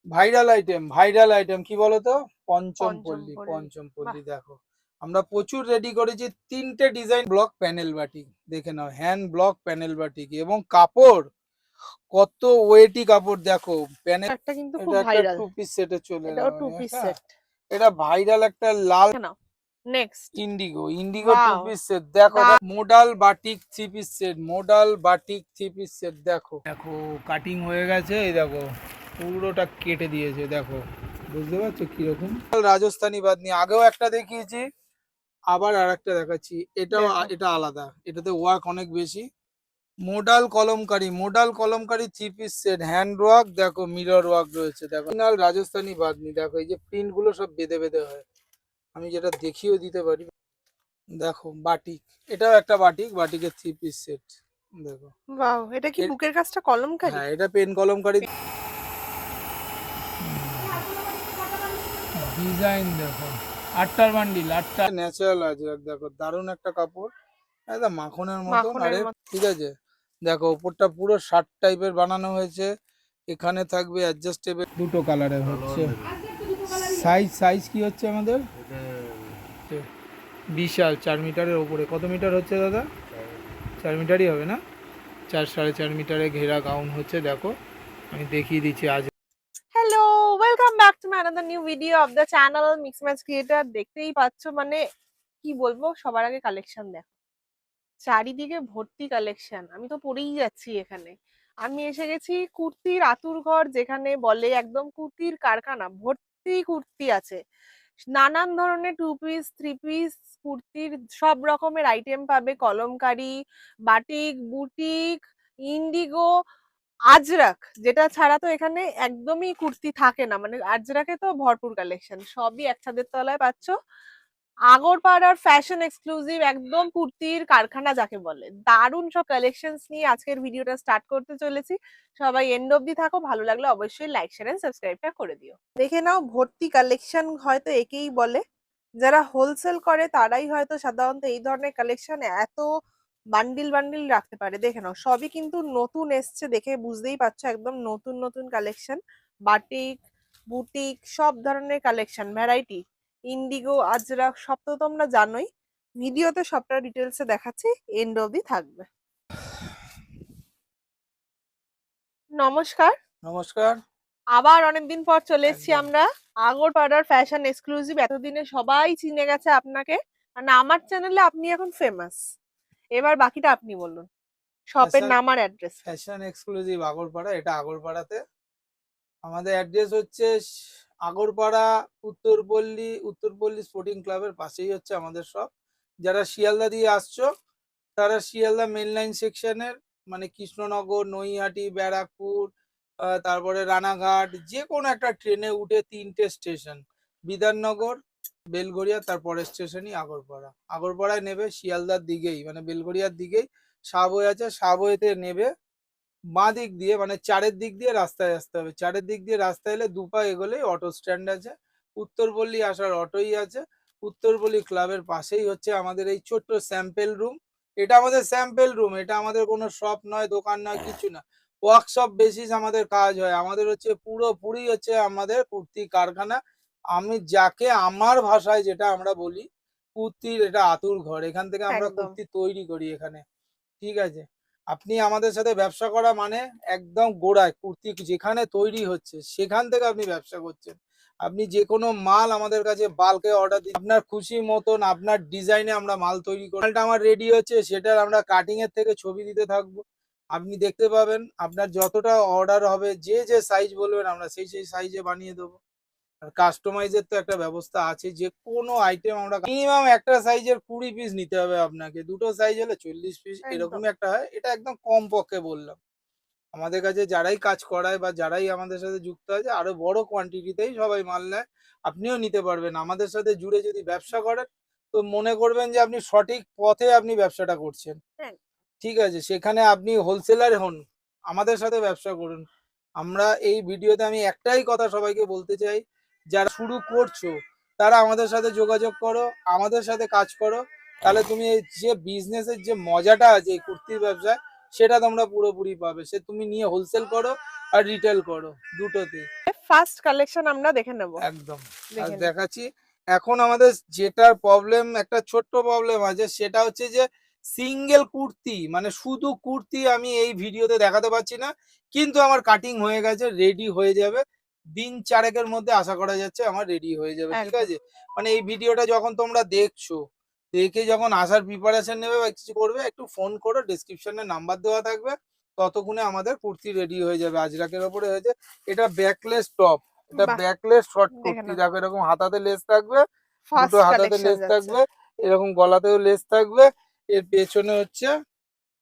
Viral item কি বলতো? পঞ্চমপল্লী। পঞ্চমপল্লী। বাহ! পঞ্চমপল্লী দেখো, আমরা প্রচুর রেডি করেছি। 3টে ডিজাইন ব্লক প্যানেল বাটিক, দেখে নাও, হ্যান্ড ব্লক প্যানেল বাটিক। এবং কাপড় কত ওয়েটি কাপড় দেখো। প্যানেল, একটা কিন্তু খুব এটা একটা ভাইরাল। 2 পিস সেটে চলে এটাও যাবে। 2 পিস হ্যাঁ, সেট। এটা ভাইরাল একটা লাল দেখে নাও। Next. Indigo, indigo 2 wow! Piece set দেখো। The modal batik 3 piece set, modal batik 3 piece set দেখো। দেখো কাটিং হয়ে গেছে, এই দেখো পুরোটা কেটে দিয়েছে দেখো, বুঝতে পারছো কিরকম রাজস্থানি বাঁধনি। আগেও একটা দেখিয়েছি, আবার আর একটা দেখাচ্ছি। এটাও দেখো। এটা আলাদা, এটাতে ওয়ার্ক অনেক বেশি। Modal kalamkari 3 piece set, hand work দেখো, মিরর ওয়ার্ক রয়েছে দেখো। অরিজিনাল রাজস্থানি বাঁধনি দেখো, এই যে প্রিন্ট গুলো সব বেঁধে বেঁধে হয়। আমি যেটা দেখিয়েও দিতে পারি দেখো। বাটিক, এটাও একটা বাটিক, বাটিকের 3 পিস সেট দেখো। ওয়াও! এটা কি বুকের কাজটা কলমকারী? হ্যাঁ, এটা পেন কলমকারি। ডিজাইন দেখো, 8টার বান্ডিল, 8টা ন্যাচারাল আছে দেখো, দারুণ একটা কাপড়, একদম মাখনের মতন। মাখনের আরে মতো। ঠিক আছে, দেখো উপরটা পুরো শার্ট টাইপের বানানো হয়েছে। এখানে থাকবে অ্যাডজাস্টেবল, দুটো কালারের হচ্ছে। সাইজ কি হচ্ছে আমাদের? বিশাল, 4 মিটারের ওপরে। কত মিটার হচ্ছে দাদা? 4 মিটারই হবে না? 4 সাড়ে 4 মিটারে ঘেরা গাউন হচ্ছে দেখো। আমি দেখিয়ে দিচ্ছি আজ। Hello, welcome back to my another new video of the channel mix match creator. দেখতেই পাচ্ছ, মানে কি বলবো, সবার আগে কালেকশন দেখো। চারিদিকে ভর্তি কালেকশন, আমি তো পরেই যাচ্ছি এখানে। আমি এসে গেছি কুর্তির আতুর ঘর, যেখানে বলে একদম কুর্তির কারখানা। ভর্তি কুর্তি আছে, নানান ধরনের 2 পিস 3 পিস কুর্তির সব রকমের আইটেম পাবে। Kalamkari, batik, boutique, Indigo, Ajrak, যেটা ছাড়া তো এখানে একদমই কুর্তি থাকে না। মানে আজরাকে তো ভরপুর কালেকশন, সবই এক ছাদের তলায় পাচ্ছ। আগরপাড়ার ফ্যাশন এক্সক্লুসিভ একদম কুর্তির কারখানা যাকে বলে, দারুণ সব কালেকশনস নিয়ে আজকের ভিডিওটা স্টার্ট করতে চলেছি। সবাই এন্ড অবধি থাকো, ভালো লাগলে অবশ্যই লাইক শেয়ার এন্ড সাবস্ক্রাইবটা করে দিও। দেখে নাও ভর্তি কালেকশন, হয়তো একেই বলে যারা হোলসেল করে, তারাই হয়তো সাধারণত এই ধরনের কালেকশন এত বান্ডিল বান্ডিল রাখতে পারে। দেখে নাও, সবই কিন্তু নতুন এসছে, দেখে বুঝতেই পারছো একদম নতুন নতুন কালেকশন। বাটিক, বুটিক, সব ধরনের কালেকশন, ভ্যারাইটি। ইন্ডিগো, আজরাক সব তো তোমরা জানোই। ভিডিওতে সবটা ডিটেলসে দেখাচ্ছি, এন্ড অবধি থাকবে। নমস্কার। নমস্কার। আবার অনেকদিন পর চলে এসেছি একদম। আমরা আগরপাড়ার ফ্যাশন এক্সক্লুসিভ। এতদিনে সবাই চিনে গেছে আপনাকে, মানে আমার চ্যানেলে আপনি এখন ফেমাস। এবার বাকিটা আপনি বলুন, শপের ফ্যাশন নাম আর অ্যাড্রেস। ফ্যাশন এক্সক্লুসিভ আগরপাড়া, এটা আগরপাড়াতে। আমাদের অ্যাড্রেস হচ্ছে আগরপাড়া উত্তরপল্লী স্পোর্টিং ক্লাবের পাশেই হচ্ছে আমাদের সব। যারা শিয়ালদা দিয়ে আসছো, তারা শিয়ালদা মেন লাইন সেকশনের, মানে কৃষ্ণনগর, নৈহাটি, ব্যারাকপুর, তারপরে রানাঘাট, যে কোনো একটা ট্রেনে উঠে 3টে স্টেশন, বিধাননগর, বেলগড়িয়া, তারপরে স্টেশনই আগরপাড়া। আগরপাড়ায় নেবে শিয়ালদার দিকেই, মানে বেলগড়িয়ার দিকেই সাবওয়ে আছে, সাবওয়েতে নেবে বাঁ দিক দিয়ে, মানে চারের দিক দিয়ে রাস্তায় আসতে হবে। চারের দিক দিয়ে রাস্তায় এলে দুপা এগোলেই অটো স্ট্যান্ড আছে, উত্তরপল্লী আসার অটোই আছে। উত্তরপল্লী ক্লাবের পাশেই হচ্ছে আমাদের এই ছোট্ট স্যাম্পেল রুম। এটা আমাদের স্যাম্পেল রুম, এটা আমাদের কোনো শপ নয়, দোকান নয়, কিছু না। ওয়ার্কশপ বেসিস আমাদের কাজ হয়। আমাদের হচ্ছে পুরোপুরি হচ্ছে আমাদের কুর্তি কারখানা। আমি যাকে আমার ভাষায় যেটা আমরা বলি, কুর্তির এটা আতুর ঘর। এখান থেকে আমরা একদম কুর্তি তৈরি করি এখানে, ঠিক আছে? আপনি আমাদের সাথে ব্যবসা করা মানে একদম গোড়ায় কুর্তি যেখানে তৈরি হচ্ছে সেখান থেকে আপনি ব্যবসা করছেন। আপনি যে কোনো মাল আমাদের কাছে বাল্কে অর্ডার দিন, আপনার খুশি মতন আপনার ডিজাইনে আমরা মাল তৈরি করি। মালটা আমার রেডি হচ্ছে, সেটার আমরা কাটিং এর থেকে ছবি দিতে থাকবো, আপনি দেখতে পাবেন। আপনার যতটা অর্ডার হবে, যে যে সাইজ বলবেন আমরা সেই সেই সাইজে বানিয়ে দেবো। আর কাস্টমাইজের তো একটা ব্যবস্থা আছে, যে কোনো আইটেম আমরা মিনিমাম একটা সাইজের 20 পিস নিতে হবে আপনাকে, দুটো সাইজ হলে 40 পিস, একদম। এরকমই একটা হয়। এটা একদম কম পক্ষে বললাম। আমাদের কাছে যারাই কাজ করায় বা যারাই আমাদের সাথে যুক্ত আছে, আরো বড় কোয়ান্টিটিতেই সবাই মাল নেয়। আপনিও নিতে পারবেন আমাদের সাথে জুড়ে যদি ব্যবসা করেন, তো মনে করবেন যে আপনি সঠিক পথে আপনি ব্যবসাটা করছেন, হ্যাঁ। ঠিক আছে? সেখানে আপনি হোলসেলার হন, আমাদের সাথে ব্যবসা করুন। আমরা এই ভিডিওতে আমি একটাই কথা সবাইকে বলতে চাই, যারা শুরু করছো তারা আমাদের সাথে যোগাযোগ করো, আমাদের সাথে কাজ করো। তাহলে তুমি এই যে বিজনেসের যে মজাটা আছে এই কুর্তির ব্যবসায়, সেটা তোমরা পুরোপুরি পাবে। সে তুমি নিয়ে হোলসেল করো আর রিটেল করো, দুটোতেই। ফার্স্ট কালেকশন আমরা দেখে নেব। একদম আজ দেখে নিই। দেখাচ্ছি। এখন আমাদের যেটার প্রবলেম, একটা ছোট্ট প্রবলেম আছে, সেটা হচ্ছে যে সিঙ্গেল কুর্তি, মানে শুধু কুর্তি আমি এই ভিডিওতে দেখাতে পারছি না, কিন্তু আমার কাটিং হয়ে গেছে, রেডি হয়ে যাবে দিন চারেকের মধ্যে, আশা করা যাচ্ছে আমার রেডি হয়ে যাবে। ঠিক একদম। আছে, মানে এই ভিডিওটা যখন তোমরা দেখছো, দেখে যখন আসার প্রিপারেশন নেবে বা কিছু করবে, একটু ফোন করো, ডেসক্রিপশনে নাম্বার দেওয়া থাকবে, ততক্ষণে আমাদের কুর্তি রেডি হয়ে যাবে। আজরাকের ওপরে হয়েছে, এটা ব্যাকলেস টপ, এটা বাহ! ব্যাকলেস শর্ট দেখে কুর্তি। নাও। দেখো এরকম হাতাতে লেস থাকবে, দুটো ফার্স্ট হাতাতে কালেকশন লেস যাচ্ছে। থাকবে, এরকম গলাতেও লেস থাকবে, এর পেছনে হচ্ছে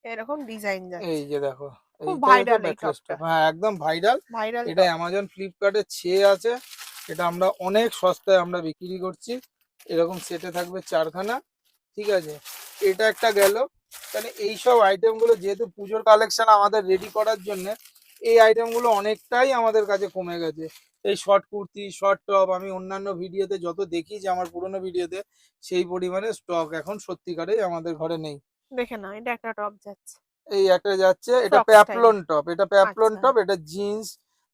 এরকম ডিজাইন এই যাচ্ছে। যে দেখো, খুব এইটা হচ্ছে ভাইরাল এই ব্যাকলেস টপটা। টপ। হ্যাঁ একদম ভাইরাল। ভাইরাল এটা টপ। অ্যামাজন ফ্লিপকার্টে ছেয়ে আছে, এটা আমরা অনেক সস্তায় আমরা বিক্রি করছি। এরকম সেটে থাকবে চারখানা। ঠিক আছে, এটা একটা গেল। মানে এইসব আইটেমগুলো যেহেতু পুজোর কালেকশন আমাদের রেডি করার জন্য, এই আইটেমগুলো অনেকটাই আমাদের কাছে কমে গেছে। এই শর্ট কুর্তি, শর্ট টপ আমি অন্যান্য ভিডিওতে যত দেখি, যে আমার পুরোনো ভিডিওতে, সেই পরিমাণে স্টক এখন সত্যিকারেই আমাদের ঘরে নেই। দেখে নাও, এটা একটা টপ যাচ্ছে। এই একটা যাচ্ছে, এটা ফ্রক প্যাপলন স্টাইলে। টপ, এটা প্যাপলন আচ্ছা, টপ, এটা জিন্স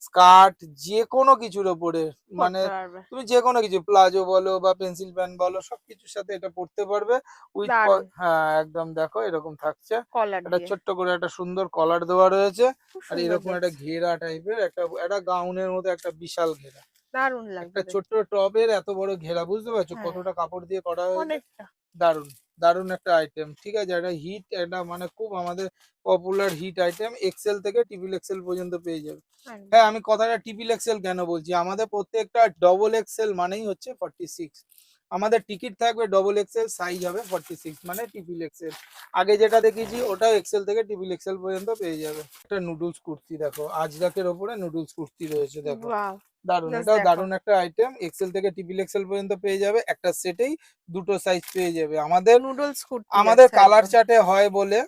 স্কার্ট যে কোনো কিছুর ওপরে, মানে পড়তে পারবে। তুমি যে কোনো কিছু, প্লাজো বলো বা পেন্সিল প্যান্ট বলো, সবকিছুর সাথে এটা পরতে পারবে উইথ। দারুন। হ্যাঁ একদম দেখো এরকম থাকছে। কলার একটা দিয়ে। ছোট্ট করে একটা সুন্দর কলার দেওয়া রয়েছে, খুব আর সুন্দর এরকম একটা যাচ্ছে। ঘেরা টাইপের, একটা একটা গাউনের মতো একটা বিশাল ঘেরা। দারুন একটা লাগবে ছোট্ট দেখতে। টপের এত বড় ঘেরা, বুঝতে পারছো হ্যাঁ, কতটা কাপড় দিয়ে করা হয়েছে? অনেকটা। দারুন, দারুন একটা আইটেম। ঠিক আছে, এটা হিট, এটা মানে খুব আমাদের পপুলার হিট আইটেম। এক্সেল থেকে ট্রিপল এক্সেল পর্যন্ত পেয়ে যাবে। একদম। হ্যাঁ, আমি কথাটা ট্রিপল এক্সেল কেন বলছি, আমাদের প্রত্যেকটা ডবল এক্সেল মানেই হচ্ছে 46। আমাদের টিকিট থাকবে ডবল এক্সেল, সাইজ হবে 46, মানে ট্রিপল এক্সেল। আগে যেটা দেখিয়েছি ওটাও এক্সেল থেকে ট্রিপল এক্সেল পর্যন্ত পেয়ে যাবে। একটা নুডলস কুর্তি দেখো, আজরাকের ওপরে নুডলস কুর্তি রয়েছে দেখো, ওয়াও! দারুন। জাস্ট এটাও দেখো। দারুন একটা আইটেম, এক্সেল থেকে ট্রিপল এক্সেল পর্যন্ত পেয়ে যাবে, একটা সেটেই দুটো সাইজ পেয়ে যাবে। আমাদের নুডলস কুর্তি আমাদের যাচ্ছে কালার একদম। চার্টে হয় বলে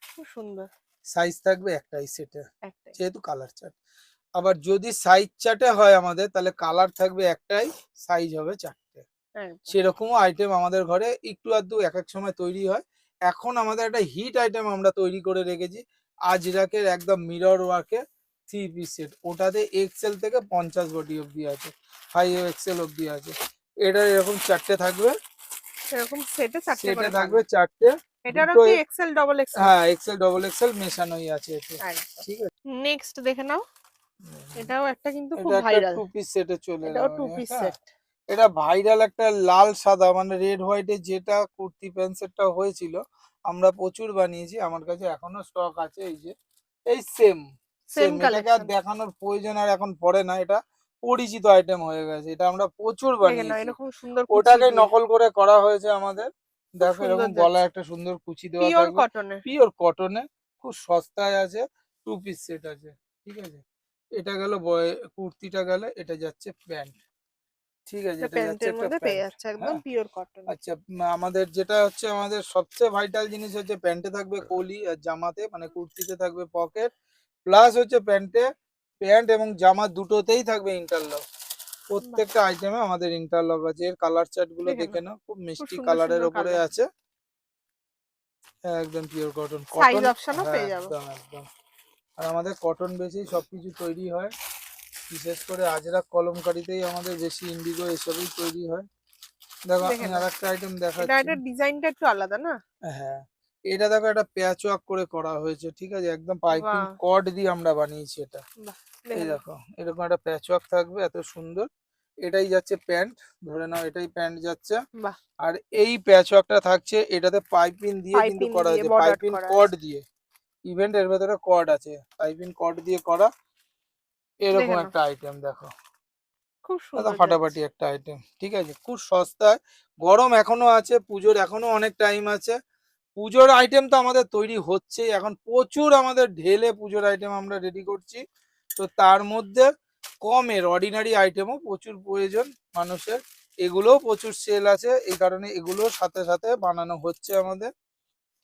খুব সুন্দর। সাইজ থাকবে একটাই সেটে, একটাই। যেহেতু কালার চার্ট। আবার যদি সাইজ চার্টে হয় আমাদের, তাহলে কালার থাকবে একটাই, সাইজ হবে চারটে। একদম। সেরকমও আইটেম আমাদের ঘরে একটু আধটু এক এক সময় তৈরি হয়। এখন আমাদের একটা হিট আইটেম আমরা তৈরি করে রেখেছি, আজরাকের একদম মিরর ওয়ার্কের 3 পিস সেট। ওটাতে এক্সেল থেকে 50 বডি অব্দি আছে, 5 এক্সেল অব্দি আছে। এটা এরকম চারটে থাকবে, এরকম সেটে 4 টে সেটে করে থাকবে কালার। চারটে। এটারও দুটো কি এক্সেল ডবল এক্সেল? হ্যাঁ এক্সেল ডবল এক্সেল মেশানোই আছে এতে। একদম। ঠিক আছে, নেক্সট দেখে নাও। এটাও একটা কিন্তু খুব এটা একটা ভাইরাল। 2 পিস সেটে চলে এটাও এলাম 2 আমি। পিস হ্যাঁ, সেট। এটা ভাইরাল একটা লাল সাদা, মানে রেড হোয়াইটে যেটা কুর্তি প্যান্ট সেটটা হয়েছিল, আমরা প্রচুর বানিয়েছি, আমার কাছে এখনো স্টক আছে। এই যে এই সেম সেম সেম, এটাকে আর কালেকশন। দেখানোর প্রয়োজন আর এখন পড়ে না, এটা পরিচিত আইটেম হয়ে গেছে, এটা আমরা প্রচুর দেখে নাও, বানিয়েছি। এরকম সুন্দর কুচি ওটাকে দিয়ে। নকল করে করা হয়েছে আমাদের। খুব দেখো সুন্দর এরকম গলায় যাচ্ছে। একটা সুন্দর কুচি দেওয়া পিওর থাকবে, কটনের। পিওর কটনে, খুব সস্তায় আছে। 2 পিস সেট আছে। ঠিক আছে, এটা গেল কুর্তিটা গেল, এটা যাচ্ছে প্যান্ট। ঠিক আছে, এটা এটা যাচ্ছে প্যান্টের একটা মধ্যে পেয়ে প্যান্ট। যাচ্ছে একদম হ্যাঁ, পিওর কটন। আচ্ছা, আমাদের যেটা হচ্ছে আমাদের সবচেয়ে ভাইটাল জিনিস হচ্ছে, প্যান্টে থাকবে কলি, আর জামাতে মানে কুর্তিতে থাকবে পকেট, প্লাস হচ্ছে প্যান্ট এবং জামা দুটোতেই থাকবে ইন্টারলক। বাহ! প্রত্যেকটা আইটেমে আমাদের ইন্টারলক আছে। এর কালার চার্ট গুলো দেখে দেখে নাও, নাও, খুব খুব মিষ্টি সুন্দর কালারের সুন্দর ওপরে কালার। আছে, একদম পিওর কটন। সাইজ কটন, অপশনও হ্যাঁ পেয়ে যাবো। একদম একদম। আর আমাদের কটন বেশি সবকিছু তৈরি হয়, বিশেষ করে আজরাক কলমকারিতেই আমাদের বেশি, ইন্ডিগো এসবই তৈরি হয়। দেখো দেখে আমি নাও, আরেকটা আইটেম এটা দেখাচ্ছি। এটা ডিজাইনটা একটু আলাদা না? হ্যাঁ, এটা দেখো একটা প্যাচ ওয়ার্ক করে করা হয়েছে। ঠিক আছে, একদম পাইপিং বাহ! কর্ড দিয়ে আমরা বানিয়েছি এটা। বাহ! এই দেখে নাও। দেখো এরকম একটা প্যাচ ওয়ার্ক থাকবে, এত সুন্দর। এটাই যাচ্ছে প্যান্ট, ধরে নাও এটাই প্যান্ট যাচ্ছে। বাহ! আর এই প্যাচ ওয়ার্কটা থাকছে, এটাতে পাইপিং দিয়ে কিন্তু পাইপিং করা দিয়ে হয়েছে, বর্ডার পাইপিং করা কর্ড আছে। দিয়ে। ইভেন্ট এর ভেতরে কর্ড আছে, পাইপিং কর্ড দিয়ে করা, এরকম দেখে নাও, একটা আইটেম দেখো। খুব দাদা সুন্দর যাচ্ছে। ফাটাফাটি একটা আইটেম। ঠিক আছে, খুব সস্তায়। গরম এখনো আছে, পুজোর এখনো অনেক টাইম আছে। পুজোর আইটেম তো আমাদের তৈরি হচ্ছেই, এখন প্রচুর আমাদের ঢেলে পুজোর আইটেম আমরা রেডি করছি। তো তার মধ্যে কমের অর্ডিনারি আইটেমও প্রচুর প্রয়োজন মানুষের, এগুলোও প্রচুর সেল আছে, এই কারণে এগুলোর সাথে সাথে বানানো হচ্ছে আমাদের।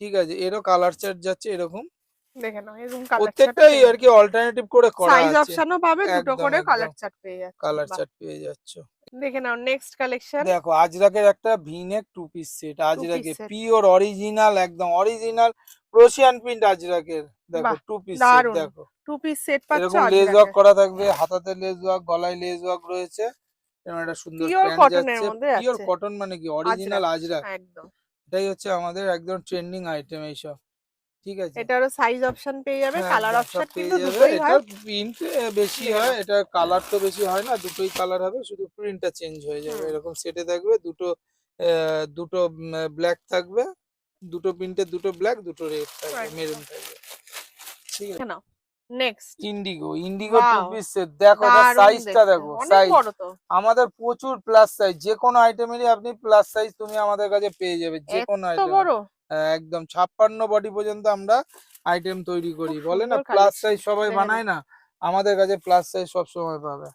ঠিক আছে, এরও কালার চার্ট যাচ্ছে এরকম, দেখে নাও, এরকম কালার চার্ট প্রত্যেকটাই পেয়ে আর কি যাবে। অল্টারনেটিভ করে করা সাইজ আছে। অপশনও পাবে, দুটো একদম করে একদম কালার চার্ট পেয়ে যাচ্ছে। কালার বাহ! চার্ট পেয়ে যাচ্ছ। দেখে নাও নেক্সট কালেকশন। দেখো আজরাকের একটা V neck two piece set, two piece আজরাকে সেট। পিওর অরিজিনাল, একদম অরিজিনাল প্রোশিয়ান প্রিন্ট আজরাকের। দেখো বাহ, টু পিস সেট দারুন। দেখো, টু পিস সেট পাচ্ছ এরকম লেজ ওয়ার্ক আজরাকের। করা থাকবে, হাতাতে লেজ ওয়ার্ক, গলায় লেজ ওয়ার্ক রয়েছে, এরকম একটা সুন্দর পিওর প্যান্ট কটনের যাচ্ছে। মধ্যে পিওর যাচ্ছে। কটন মানে কি অরিজিনাল আজরাক, আজরাক, একদম। এটাই হচ্ছে আমাদের একদম ট্রেন্ডিং আইটেম এইসব, ঠিক আছে। এটারও সাইজ অপশন পেয়ে যাবে, হ্যাঁ কালার একদম সব অপশন পেয়ে কিন্তু যাবে। দুটোই হয়। এটার প্রিন্ট বেশি দেখে হয়, নাও। এটার কালার তো বেশি হয় না, দুটোই কালার হবে, শুধু প্রিন্টটা চেঞ্জ হয়ে যাবে। হুম, এরকম সেটে থাকবে দুটো, দুটো ব্ল্যাক থাকবে, দুটো প্রিন্টের, দুটো ব্ল্যাক, দুটো রেড থাকবে, একদম। মেরুন থাকবে, ঠিক আছে। দেখে নাও next. Indigo, indigo two wow, piece set দেখো, এটা দারুন সাইজটা দেখতে, দেখো, অনেক সাইজ বড় তো। আমাদের প্রচুর প্লাস সাইজ, যে কোনো আইটেমেরই আপনি প্লাস সাইজ তুমি আমাদের কাছে পেয়ে যাবে, যে কোনো এত আইটেমের। বড়, একদম 56 বডি পর্যন্ত আমরা আইটেম তৈরি খুব করি, বলে না সুন্দর প্লাস কালেকশন। সাইজ সবাই দেখে নাও, বানায় না, আমাদের কাছে প্লাস সাইজ সব সময় পাবে।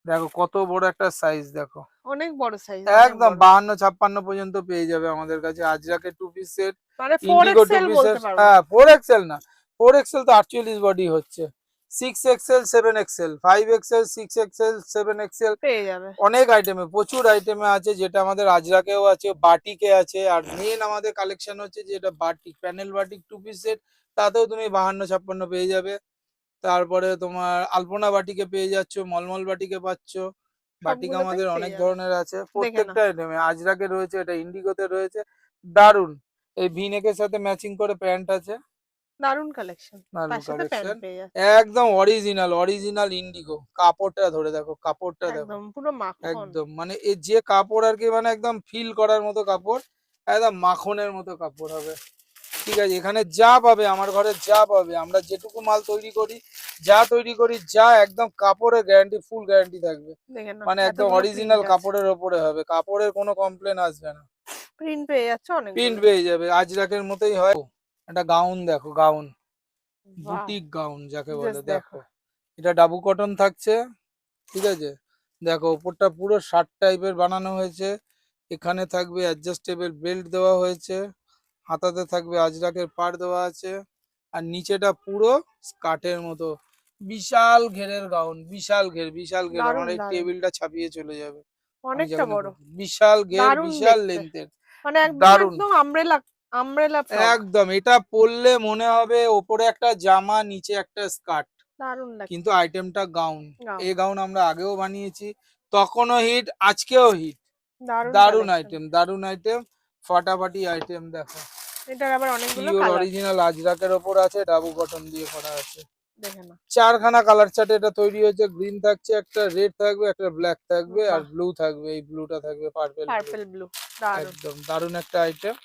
দেখো কত বড় একটা সাইজ দেখো, অনেক বড় সাইজ, অনেক একদম বড়। 52-56 পর্যন্ত পেয়ে যাবে আমাদের কাছে আজরাকের টু পিস সেট। মানে ফোর ইন্ডিগো টু এক্সেল পিসের, বলতে পারবো। হ্যাঁ 4XL না, 4XL তো 48 বডি হচ্ছে, 6XL 7XL 5XL 6XL 7XL, পেয়ে যাবে। অনেক আইটেমে, প্রচুর আইটেমে আছে, যেটা আমাদের আজরাকেও আছে, বাটিকে আছে, আর মেন আমাদের কালেকশন হচ্ছে যেটা batik, panel batik two piece set, তাতেও তুমি 52-56 পেয়ে যাবে। তারপরে তোমার আলপনা বাটিকে পেয়ে যাচ্ছ, মলমল বাটিকে পাচ্ছ, বাটিক সবগুলোতেই আমাদের পেয়ে অনেক যাবে। ধরনের আছে, দেখে নাও, প্রত্যেকটা আইটেমে আজরাকে রয়েছে, এটা ইন্ডিগোতে রয়েছে, দারুন। এই ভিনেকের সাথে ম্যাচিং করে প্যান্ট আছে, দারুন কালেকশন। দারুন তার সাথে প্যান্ট কালেকশন, পেয়ে যাবে। একদম অরিজিনাল, অরিজিনাল ইন্ডিগো। কাপড়টা ধরে দেখো, কাপড়টা দেখো, একদম পুরো মাখন। একদম মানে এ যে কাপড় আর কি, মানে একদম ফিল করার মতো কাপড়, একদম মাখনের মতো কাপড় হবে, ঠিক আছে। এখানে যা পাবে, আমার ঘরে যা পাবে, আমরা যেটুকু মাল তৈরি করি, যা তৈরি করি, যা একদম কাপড়ের গ্যারান্টি, ফুল গ্যারান্টি থাকবে, দেখে নাও মানে একদম এতগুলো অরিজিনাল প্রিন্ট আছে। কাপড়ের ওপরে হবে, কাপড়ের কোনো কমপ্লেন আসবে না, প্রিন্ট পেয়ে যাচ্ছে প্রিন্ট অনেকগুলো। পেয়ে যাবে, আজরাকের মতোই হয়। একটা গাউন দেখো, গাউন, বাহ, বুটিক গাউন যাকে বলে, জাস্ট দেখো। দেখো এটা ডাবু কটন থাকছে, ঠিক আছে। দেখো উপরটা পুরো শার্ট টাইপের বানানো হয়েছে, এখানে থাকবে অ্যাডজাস্টেবল বেল্ট দেওয়া হয়েছে, হাতাতে থাকবে আজরাকের পাড় দেওয়া আছে, আর নিচেটা পুরো স্কার্টের মতো, বিশাল ঘেরের গাউন, বিশাল ঘের, বিশাল ঘের, আমার দারুন এই দারুন, টেবিলটা ছাপিয়ে চলে যাবে আমি অনেকটা যখন বড়, বিশাল ঘের, দারুন বিশাল দেখতে। লেন্থের, মানে একদম দারুন। একদম আমব্রেলা, আমব্রেলা ফ্রক। একদম এটা পরলে মনে হবে ওপরে একটা জামা, নিচে একটা স্কার্ট, দারুন কিন্তু লাগছে। আইটেমটা গাউন। গাউন। এই গাউন আমরা আগেও বানিয়েছি, তখনও হিট, আজকেও হিট, দারুন দারুন কালেকশন। আইটেম, দারুন আইটেম, ফাটাফাটি আইটেম। দেখো এটার আবার অনেকগুলো পিওর কালার। অরিজিনাল আজরাকের ওপর আছে, ডাবু কটন দিয়ে করা আছে, দেখে নাও। 4খানা কালার চার্ট এটা তৈরি হয়েছে, গ্রিন থাকছে, একটা রেড থাকবে, একটা ব্ল্যাক থাকবে, আর বাহ, ব্লু থাকবে, এই ব্লুটা থাকবে পার্পেল ব্লু, পার্পল ব্লু, দারুন। একদম দারুন একটা আইটেম।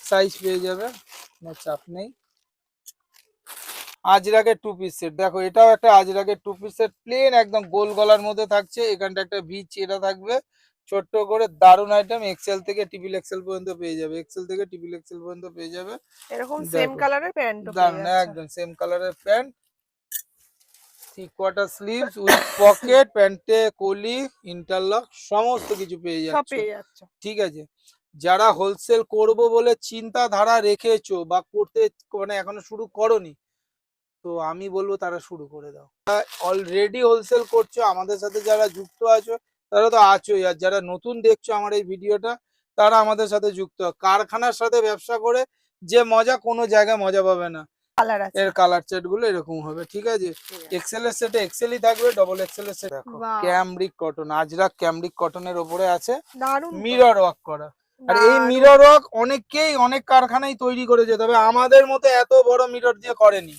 সাইজ পেয়ে যাবে, কোনো চাপ নেই। আজরাকের টু পিস সেট দেখো, এটাও একটা আজরাকের টু পিস সেট, প্লেন একদম গোল গলার মধ্যে থাকছে, এখানটা একটা ভিচ এটা থাকবে ছোট্ট করে, দারুন আইটেম, এক্সেল থেকে ট্রিপল এক্সেল পর্যন্ত পেয়ে যাবে, এক্সেল থেকে ট্রিপল এক্সেল পর্যন্ত পেয়ে যাবে। এরকম সেম দেখো কালারের প্যান্টও পেয়ে দারুন, যাচ্ছে। একদম সেম কালারের প্যান্ট, 3/4 স্লিভস উইথ পকেট, প্যান্টে কলি, ইন্টারলক, সমস্ত কিছু পেয়ে সব যাচ্ছ, পেয়ে যাচ্ছে। ঠিক আছে। যারা হোলসেল করব বলে চিন্তাধারা রেখেছো বা করতে মানে এখনো শুরু করনি, তো আমি বলবো তারা শুরু করে দাও। অলরেডি হোলসেল করছো, আমাদের সাথে যারা যুক্ত আছো তারা তো আছোই, আর যারা নতুন দেখছো আমার এই ভিডিওটা, তারা আমাদের সাথে যুক্ত। কারখানার সাথে ব্যবসা করে যে মজা, কোনো জায়গায় মজা পাবে না। কালার আছে। এর কালার সেট গুলো এরকম হবে, ঠিক আছে। এক্সেল এর সেটে এক্সেলই থাকবে, ডবল এক্সেল এর সেট দেখো, বাহ, ক্যামব্রিক কটন, আজরাক ক্যামব্রিক কটনের ওপরে আছে, দারুন তো, মিরর ওয়ার্ক করা। আর এই দারুন। মিরর ওয়ার্ক অনেকেই অনেক কারখানায় তৈরি করেছে, তবে আমাদের মতো এত বড় মিরর দিয়ে করেনি,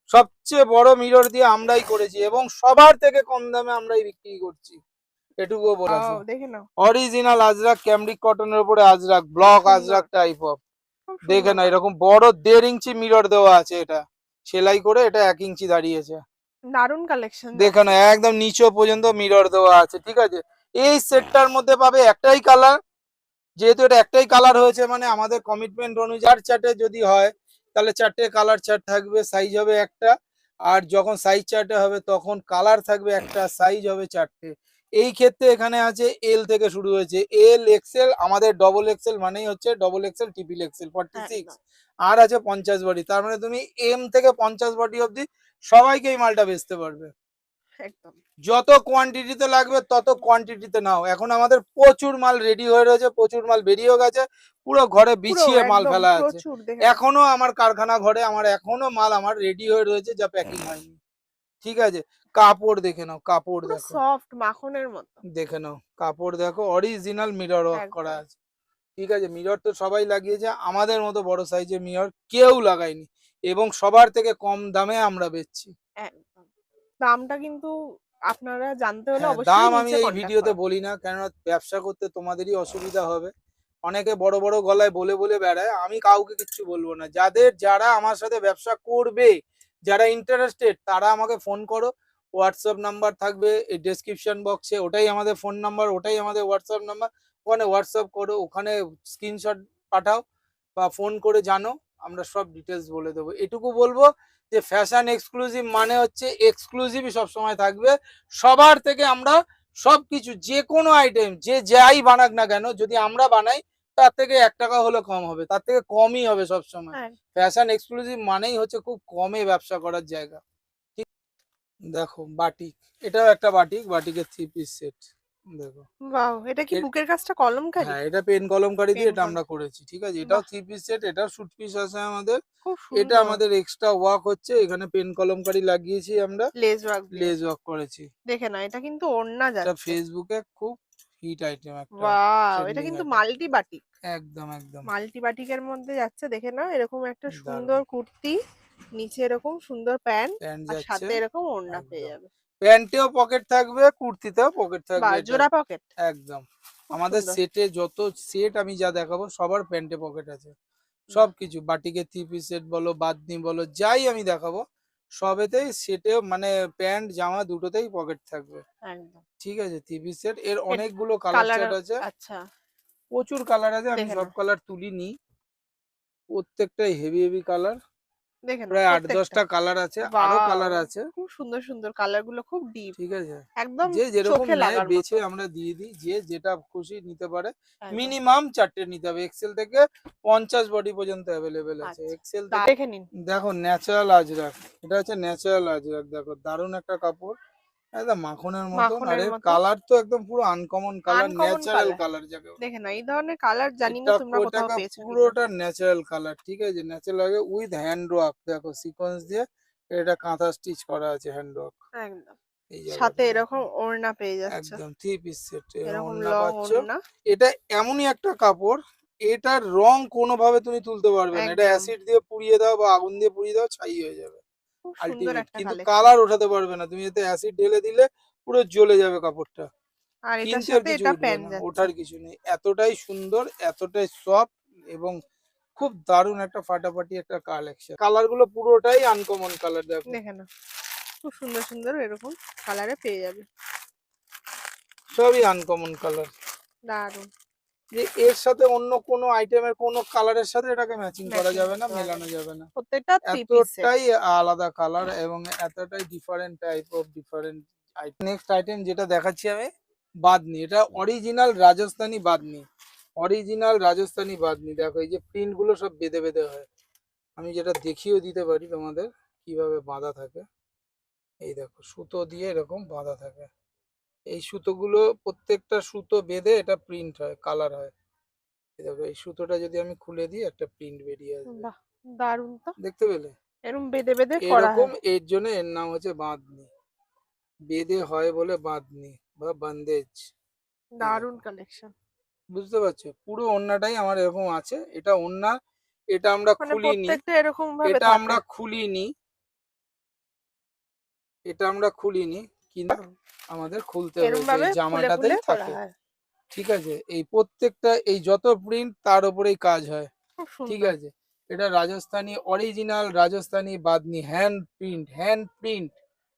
সবচেয়ে বড় মিরর দিয়ে আমরাই করেছি, এবং সবার থেকে কম দামে আমরাই বিক্রি করছি, এটুকুও বলেছে। ওয়াও, দেখে নাও, অরিজিনাল আজরাক ক্যামব্রিক কটনের উপরে আজরাক ব্লক, সুন্দর, আজরাক টাইপ অফ, খুব দেখে সুন্দর না কালার। এরকম বড় 1.5 ইঞ্চি মিরর দেওয়া আছে, এটা সেলাই করে এটা 1 ইঞ্চি দাঁড়িয়েছে, দারুন কালেকশন দেখে না যাচ্ছে। একদম নিচে পর্যন্ত মিরর দেওয়া আছে, ঠিক আছে। এই সেটটার মধ্যে পাবে একটাই কালার, যেহেতু এটা একটাই কালার হয়েছে মানে আমাদের কমিটমেন্ট অনুযায়ী চার্টে যদি হয় তাহলে 4টে কালার চার্ট থাকবে, সাইজ হবে একটা, আর যখন সাইজ চার্টে হবে তখন কালার থাকবে একটা, সাইজ হবে 4টে। এই ক্ষেত্রে এখানে আছে এল থেকে শুরু হয়েছে, এল এক্সেল, আমাদের ডবল এক্সেল মানেই হচ্ছে ডবল এক্সেল ট্রিপল এক্সেল 46, একদম। আর আছে 50 বডি, তার মানে তুমি এম থেকে 50 বডি অবধি সবাইকে এই মালটা বেচতে পারবে, একদম যত কোয়ান্টিটিতে লাগবে তত কোয়ান্টিটিতে নাও। এখন আমাদের প্রচুর মাল রেডি হয়ে রয়েছে, প্রচুর মাল বেরিয়েও গেছে, পুরো ঘরে পুরো বিছিয়ে মাল একদম ফেলা আছে। প্রচুর দেখে নাও। এখনো আমার কারখানা ঘরে আমার এখনো মাল আমার রেডি হয়ে রয়েছে, যা প্যাকিং হয়নি। ঠিক আছে, কাপড় দেখে নাও, কাপড় পুরো দেখো, সফট মাখনের মতো দেখে নাও কাপড় দেখো, অরিজিনাল মিরর ওয়ার্ক করা একদম আছে। ঠিক আছে, মিরর তো সবাই লাগিয়েছে, আমাদের মতো বড় সাইজের মিরর কেউ লাগায়নি, এবং সবার থেকে কম দামে আমরা বেচছি। একদম দামটা কিন্তু আপনারা জানতে হলে হ্যাঁ, অবশ্যই দাম আমি নিচে এই কন্ট্যাক্ট ভিডিওতে করুন। বলি না, কেননা ব্যবসা করতে তোমাদেরই অসুবিধা হবে। অনেকে বড় বড় গলায় বলে বলে বেড়ায়, আমি কাউকে কিচ্ছু বলবো না। যারা আমার সাথে ব্যবসা করবে, যারা ইন্টারেস্টেড, তারা আমাকে ফোন করো। হোয়াটসঅ্যাপ নাম্বার থাকবে এই ডেসক্রিপশন বক্সে, ওটাই আমাদের ফোন নাম্বার, ওটাই আমাদের হোয়াটসঅ্যাপ নাম্বার। ওখানে হোয়াটসঅ্যাপ করো, ওখানে স্ক্রিনশট পাঠাও বা ফোন করে জানো, আমরা সব ডিটেলস বলে দেবো। এটুকু বলবো যে ফ্যাশন এক্সক্লুসিভ মানে হচ্ছে এক্সক্লুসিভই সবসময় থাকবে। সবার থেকে আমরা সবকিছু, যে কোনো আইটেম যে যাই বানাক না কেন, যদি আমরা বানাই তার থেকে 1 টাকা হলে কম হবে, তার থেকে কমই হবে সবসময়। হ্যাঁ ফ্যাশন এক্সক্লুসিভ মানেই হচ্ছে খুব কমে ব্যবসা করার জায়গা। ঠিক, দেখো বাটিক, এটাও একটা বাটিক, বাটিকের 3 পিস সেট দেখো। বাহ এটা কি এর- বুকের কাজটা কলমকারী হ্যাঁ, এটা পেন কলমকারি দিয়ে পেন এটা কলম আমরা করেছি। ঠিক আছে, এটাও বাহ 3 পিস সেট, এটাও শুট পিস আছে আমাদের। খুব এটা সুন্দর আমাদের এক্সট্রা ওয়ার্ক হচ্ছে, এখানে পেন কলমকারি লাগিয়েছি আমরা, লেস ওয়ার্ক লেজ দিয়েছে ওয়ার্ক করেছি। দেখে না এটা কিন্তু ওড়না এটা যাচ্ছে ফেসবুকে খুব হিট আইটেম একটা, ওয়াও এটা ট্রেন্ডিং কিন্তু আইটেম। মাল্টি বাটিক একদম একদম মাল্টি বাটিকের মধ্যে যাচ্ছে দেখে নাও এরকম একটা দারুণ। সুন্দর কুর্তি নিচে এরকম সুন্দর প্যান্ট প্যান্ট আর যাচ্ছে, সাথে এরকম ওড়না পেয়ে একদম। যাবে প্যান্টেও পকেট থাকবে, কুর্তিতেও পকেট বা থাকবে এটা। জোড়া পকেট একদম, খুব আমাদের সুন্দর সেটে যত সেট আমি যা দেখাবো সবার প্যান্টে পকেট আছে। বাহ, সবকিছু বাটিকের 3 পিস সেট বলো, বাদনি বলো, যাই আমি দেখাবো সবেতেই সেটেও মানে প্যান্ট জামা দুটোতেই পকেট থাকবে। একদম ঠিক আছে, 3 পিস সেট এর এর অনেকগুলো কালার কালার চার্ট আছে, আচ্ছা প্রচুর কালার আছে, আমি দেখে সব নাও কালার তুলিনি, প্রত্যেকটাই হেভি হেভি কালার, দেখে নাও প্রায় প্রত্যেকটা 8-10টা কালার আছে, আরো ওয়াও কালার আছে। খুব সুন্দর সুন্দর কালার গুলো খুব ডিপ ঠিক আছে, একদম যে যেরকম চোখে নেয় লাগার বেছে মতো আমরা দিয়ে দিই, যে যেটা খুশি নিতে পারে। একদম মিনিমাম 4টে নিতে হবে, এক্সেল থেকে 50 বডি পর্যন্ত অ্যাভেলেবেল আছে আচ্ছা এক্সেল তা থেকে। দেখে নিন দেখো ন্যাচারাল আজরাক, এটা হচ্ছে ন্যাচারাল আজরাক, দেখো দারুণ একটা কাপড়, একদম মাখনের মতন, আর মাখনের এর মতো কালার তো একদম পুরো uncommon colour, uncommon natural colour colour যাকে বলে। দেখে না এই ধরনের কালার জানি না এটা তোমরা কোথাও এটা পেয়েছো কিনা পুরোটা ন্যাচারাল কালার। ঠিক আছে, ন্যাচারাল লাগে উইথ হ্যান্ড ওয়ার্ক, দেখো সিকোয়েন্স দিয়ে এটা কাঁথা স্টিচ করা আছে, হ্যান্ড ওয়ার্ক একদম এই সাথে জায়গাটা এরকম দেখো। ওড়না পেয়ে যাচ্ছে একদম 3 পিস সেট, এরকম ওড়না লং পাচ্ছ। ওড়না এটা এমনই একটা কাপড়, এটার রং কোনোভাবে তুমি তুলতে পারবে না, এটা একদম অ্যাসিড দিয়ে পুড়িয়ে দাও বা আগুন দিয়ে পুড়িয়ে দাও, ছাই হয়ে যাবে খুব সুন্দর আলটিমেট, একটা কিন্তু কালেকশন কালার ওঠাতে পারবে না। তুমি এতে অ্যাসিড ঢেলে দিলে পুরো জ্বলে যাবে কাপড়টা, আর এটার কিন্তু আর সাথে কিছু এটা উঠবে প্যান্ট না, যাচ্ছে ওঠার কিছু নেই। এতটাই সুন্দর, এতটাই সফট, এবং খুব দারুণ একটা ফাটাফাটি একটা কালেকশন। কালার গুলো পুরোটাই আনকমন কালার, দেখো দেখে না খুব সুন্দর সুন্দর এরকম কালারে পেয়ে যাবে সবই আনকমন কালার, দারুন যে এর সাথে অন্য কোনো আইটেমের কোনো কালারের সাথে এটাকে ম্যাচিং করা ম্যাচিং যাবে না, করতে পারবে মেলানো যাবে না। প্রত্যেকটা 3 পিস সেট এতটাই আলাদা কালার এবং এতটাই different type of different item. Next item যেটা দেখাচ্ছি আমি, বাদনি, এটা অরিজিনাল রাজস্থানি বাদনি, অরিজিনাল রাজস্থানি বাদনি। দেখো এই যে প্রিন্ট গুলো সব বেঁধে বেঁধে হয়, আমি যেটা দেখিয়েও দিতে পারি তোমাদের কিভাবে বাঁধা থাকে। এই দেখো সুতো দিয়ে এরকম বাঁধা থাকে, এই সুতোগুলো প্রত্যেকটা সুতো বেঁধে এটা প্রিন্ট হয়, কালার হয়। এই দেখো এই সুতোটা যদি আমি খুলে দিই একটা প্রিন্ট বেরিয়ে আসবে, বাহ দারুন তো দেখতে পেলে? এরকম বেঁধে বেঁধে করা এরকম, হয় এর জন্য এর নাম হচ্ছে বাঁধনি, বেঁধে হয় বলে বাঁধনি বা বান্দেজ। এই দারুন দেখো, কালেকশন বুঝতে পারছো, পুরো ওড়নাটাই আমার এরকম আছে, এটা ওড়না, এটা আমরা মানে খুলিনি, প্রত্যেকটা এরকম ভাবে এটা থাকে আমরা খুলিনি, এটা আমরা খুলিনি, কিন্তু আমাদের খুলতে এরকম হয়েছে, ভাবে এই খুলে জামাটাতেই খুলে করা থাকে। হয় ঠিক আছে, এই প্রত্যেকটা এই যত প্রিন্ট তার উপরেই কাজ হয়। খুব ঠিক সুন্দর আছে, এটা Rajasthani original Rajasthani Bamni, hand print, hand print,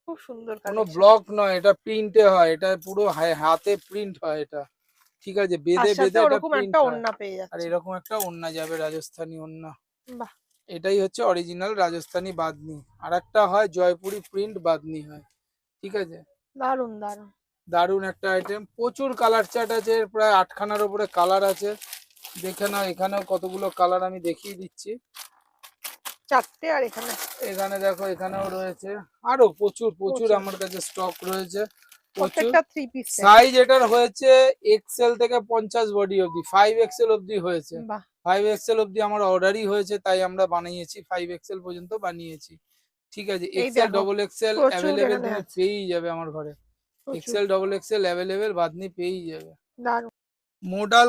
খুব সুন্দর কোনো কালেকশন ব্লক নয়, এটা প্রিন্টে হয়, এটা পুরো হাতে প্রিন্ট হয় এটা। ঠিক আছে, তার বেঁধে সাথে বেঁধে এটা ওরকম প্রিন্ট একটা হয়, ওড়না পেয়ে আর যাচ্ছে এরকম একটা ওড়না যাবে রাজস্থানি ওড়না। বাহ এটাই হচ্ছে অরিজিনাল রাজস্থানি বাদনি। আর একটা হয় জয়পুরি প্রিন্ট বাদনি হয়। ঠিক আছে, দারুন দারুন দারুণ একটা আইটেম, প্রচুর কালার চার্ট আছে, এর প্রায় 8খানার উপরে কালার আছে। দেখে নাও, এখানেও কতগুলো কালার আমি দেখিয়ে দিচ্ছি। চারটে আর এখানে এখানে দেখো এখানেও রয়েছে আরো প্রচুর প্রচুর প্রচুর। আমার কাছে স্টক রয়েছে প্রচুর। প্রত্যেকটা 3 পিস সেট। সাইজ এটার হয়েছে এক্সেল থেকে 50 বডি অবধি, 5 এক্সেল অবধি হয়েছে। বাহ 5 এক্সেল অবধি আমার অর্ডারই হয়েছে, তাই আমরা বানিয়েছি 5 এক্সেল পর্যন্ত বানিয়েছি। ঠিক আছে, এই এক্সেল দেখো ডবল এক্সেল প্রচুর অ্যাভেলেবেল এখানে তুমি আছে, পেয়েই যাবে আমার ঘরে। প্রচুর XL double XL available Bamni পেয়েই যাবে। দারুণ। Modal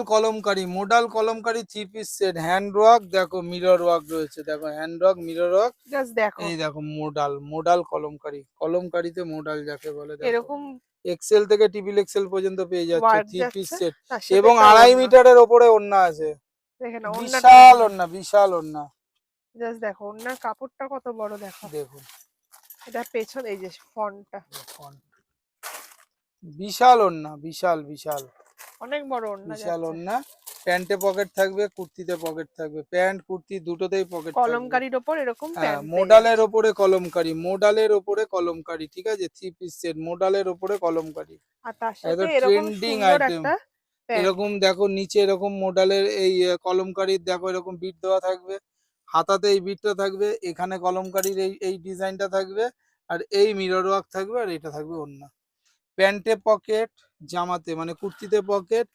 kalamkari 3 piece set, hand work দেখো, মিরর ওয়ার্ক রয়েছে, দেখো hand work mirror work. Just দেখো এই দেখো মোডাল কলমকারিতে মোডাল যাকে বলে, দেখো এরকম এক্সেল থেকে টিবিল এক্সেল পর্যন্ত পেয়ে যাচ্ছে ওয়ার্ক 3 পিস যাচ্ছে, সেট। তার সাথে এবং একটা 2.5 ওড়না। মিটারের ওপরে ওড়না আছে, দেখে না ওড়নাটা, বিশাল ওড়না। জাস্ট দেখো ওড়নার কাপড়টা কত বড় দেখো। দেখুন এটা পেছন, এই যে ফন্টটা বিশাল ওড়না, বিশাল অনেক বড় ওড়না বিশাল যাচ্ছে। ওড়না। প্যান্টে পকেট থাকবে, কুর্তিতে পকেট থাকবে, প্যান্ট কুর্তি দুটোতেই পকেট থাকবে। কলমকারির ওপর এরকম হ্যাঁ, প্যান্ট মোডালের ওপরে কলমকারি, ঠিক আছে, 3 পিস সেট মোডালের ওপরে কলমকারি, আর তার সাথে একদম এরকম ট্রেন্ডিং সুন্দর আইটেম। একটা প্যান্ট। এরকম দেখো নিচে এরকম মোডালের এই কলমকারির দেখো এরকম বিট দেওয়া থাকবে, হাতাতে এই বিটটা থাকবে, এখানে কলমকারির এই ডিজাইনটা থাকবে, আর এই মিরর ওয়ার্ক থাকবে, আর এটা থাকবে ওড়না। প্যান্টে পকেট, জামাতে মানে কুর্তিতে পকেট,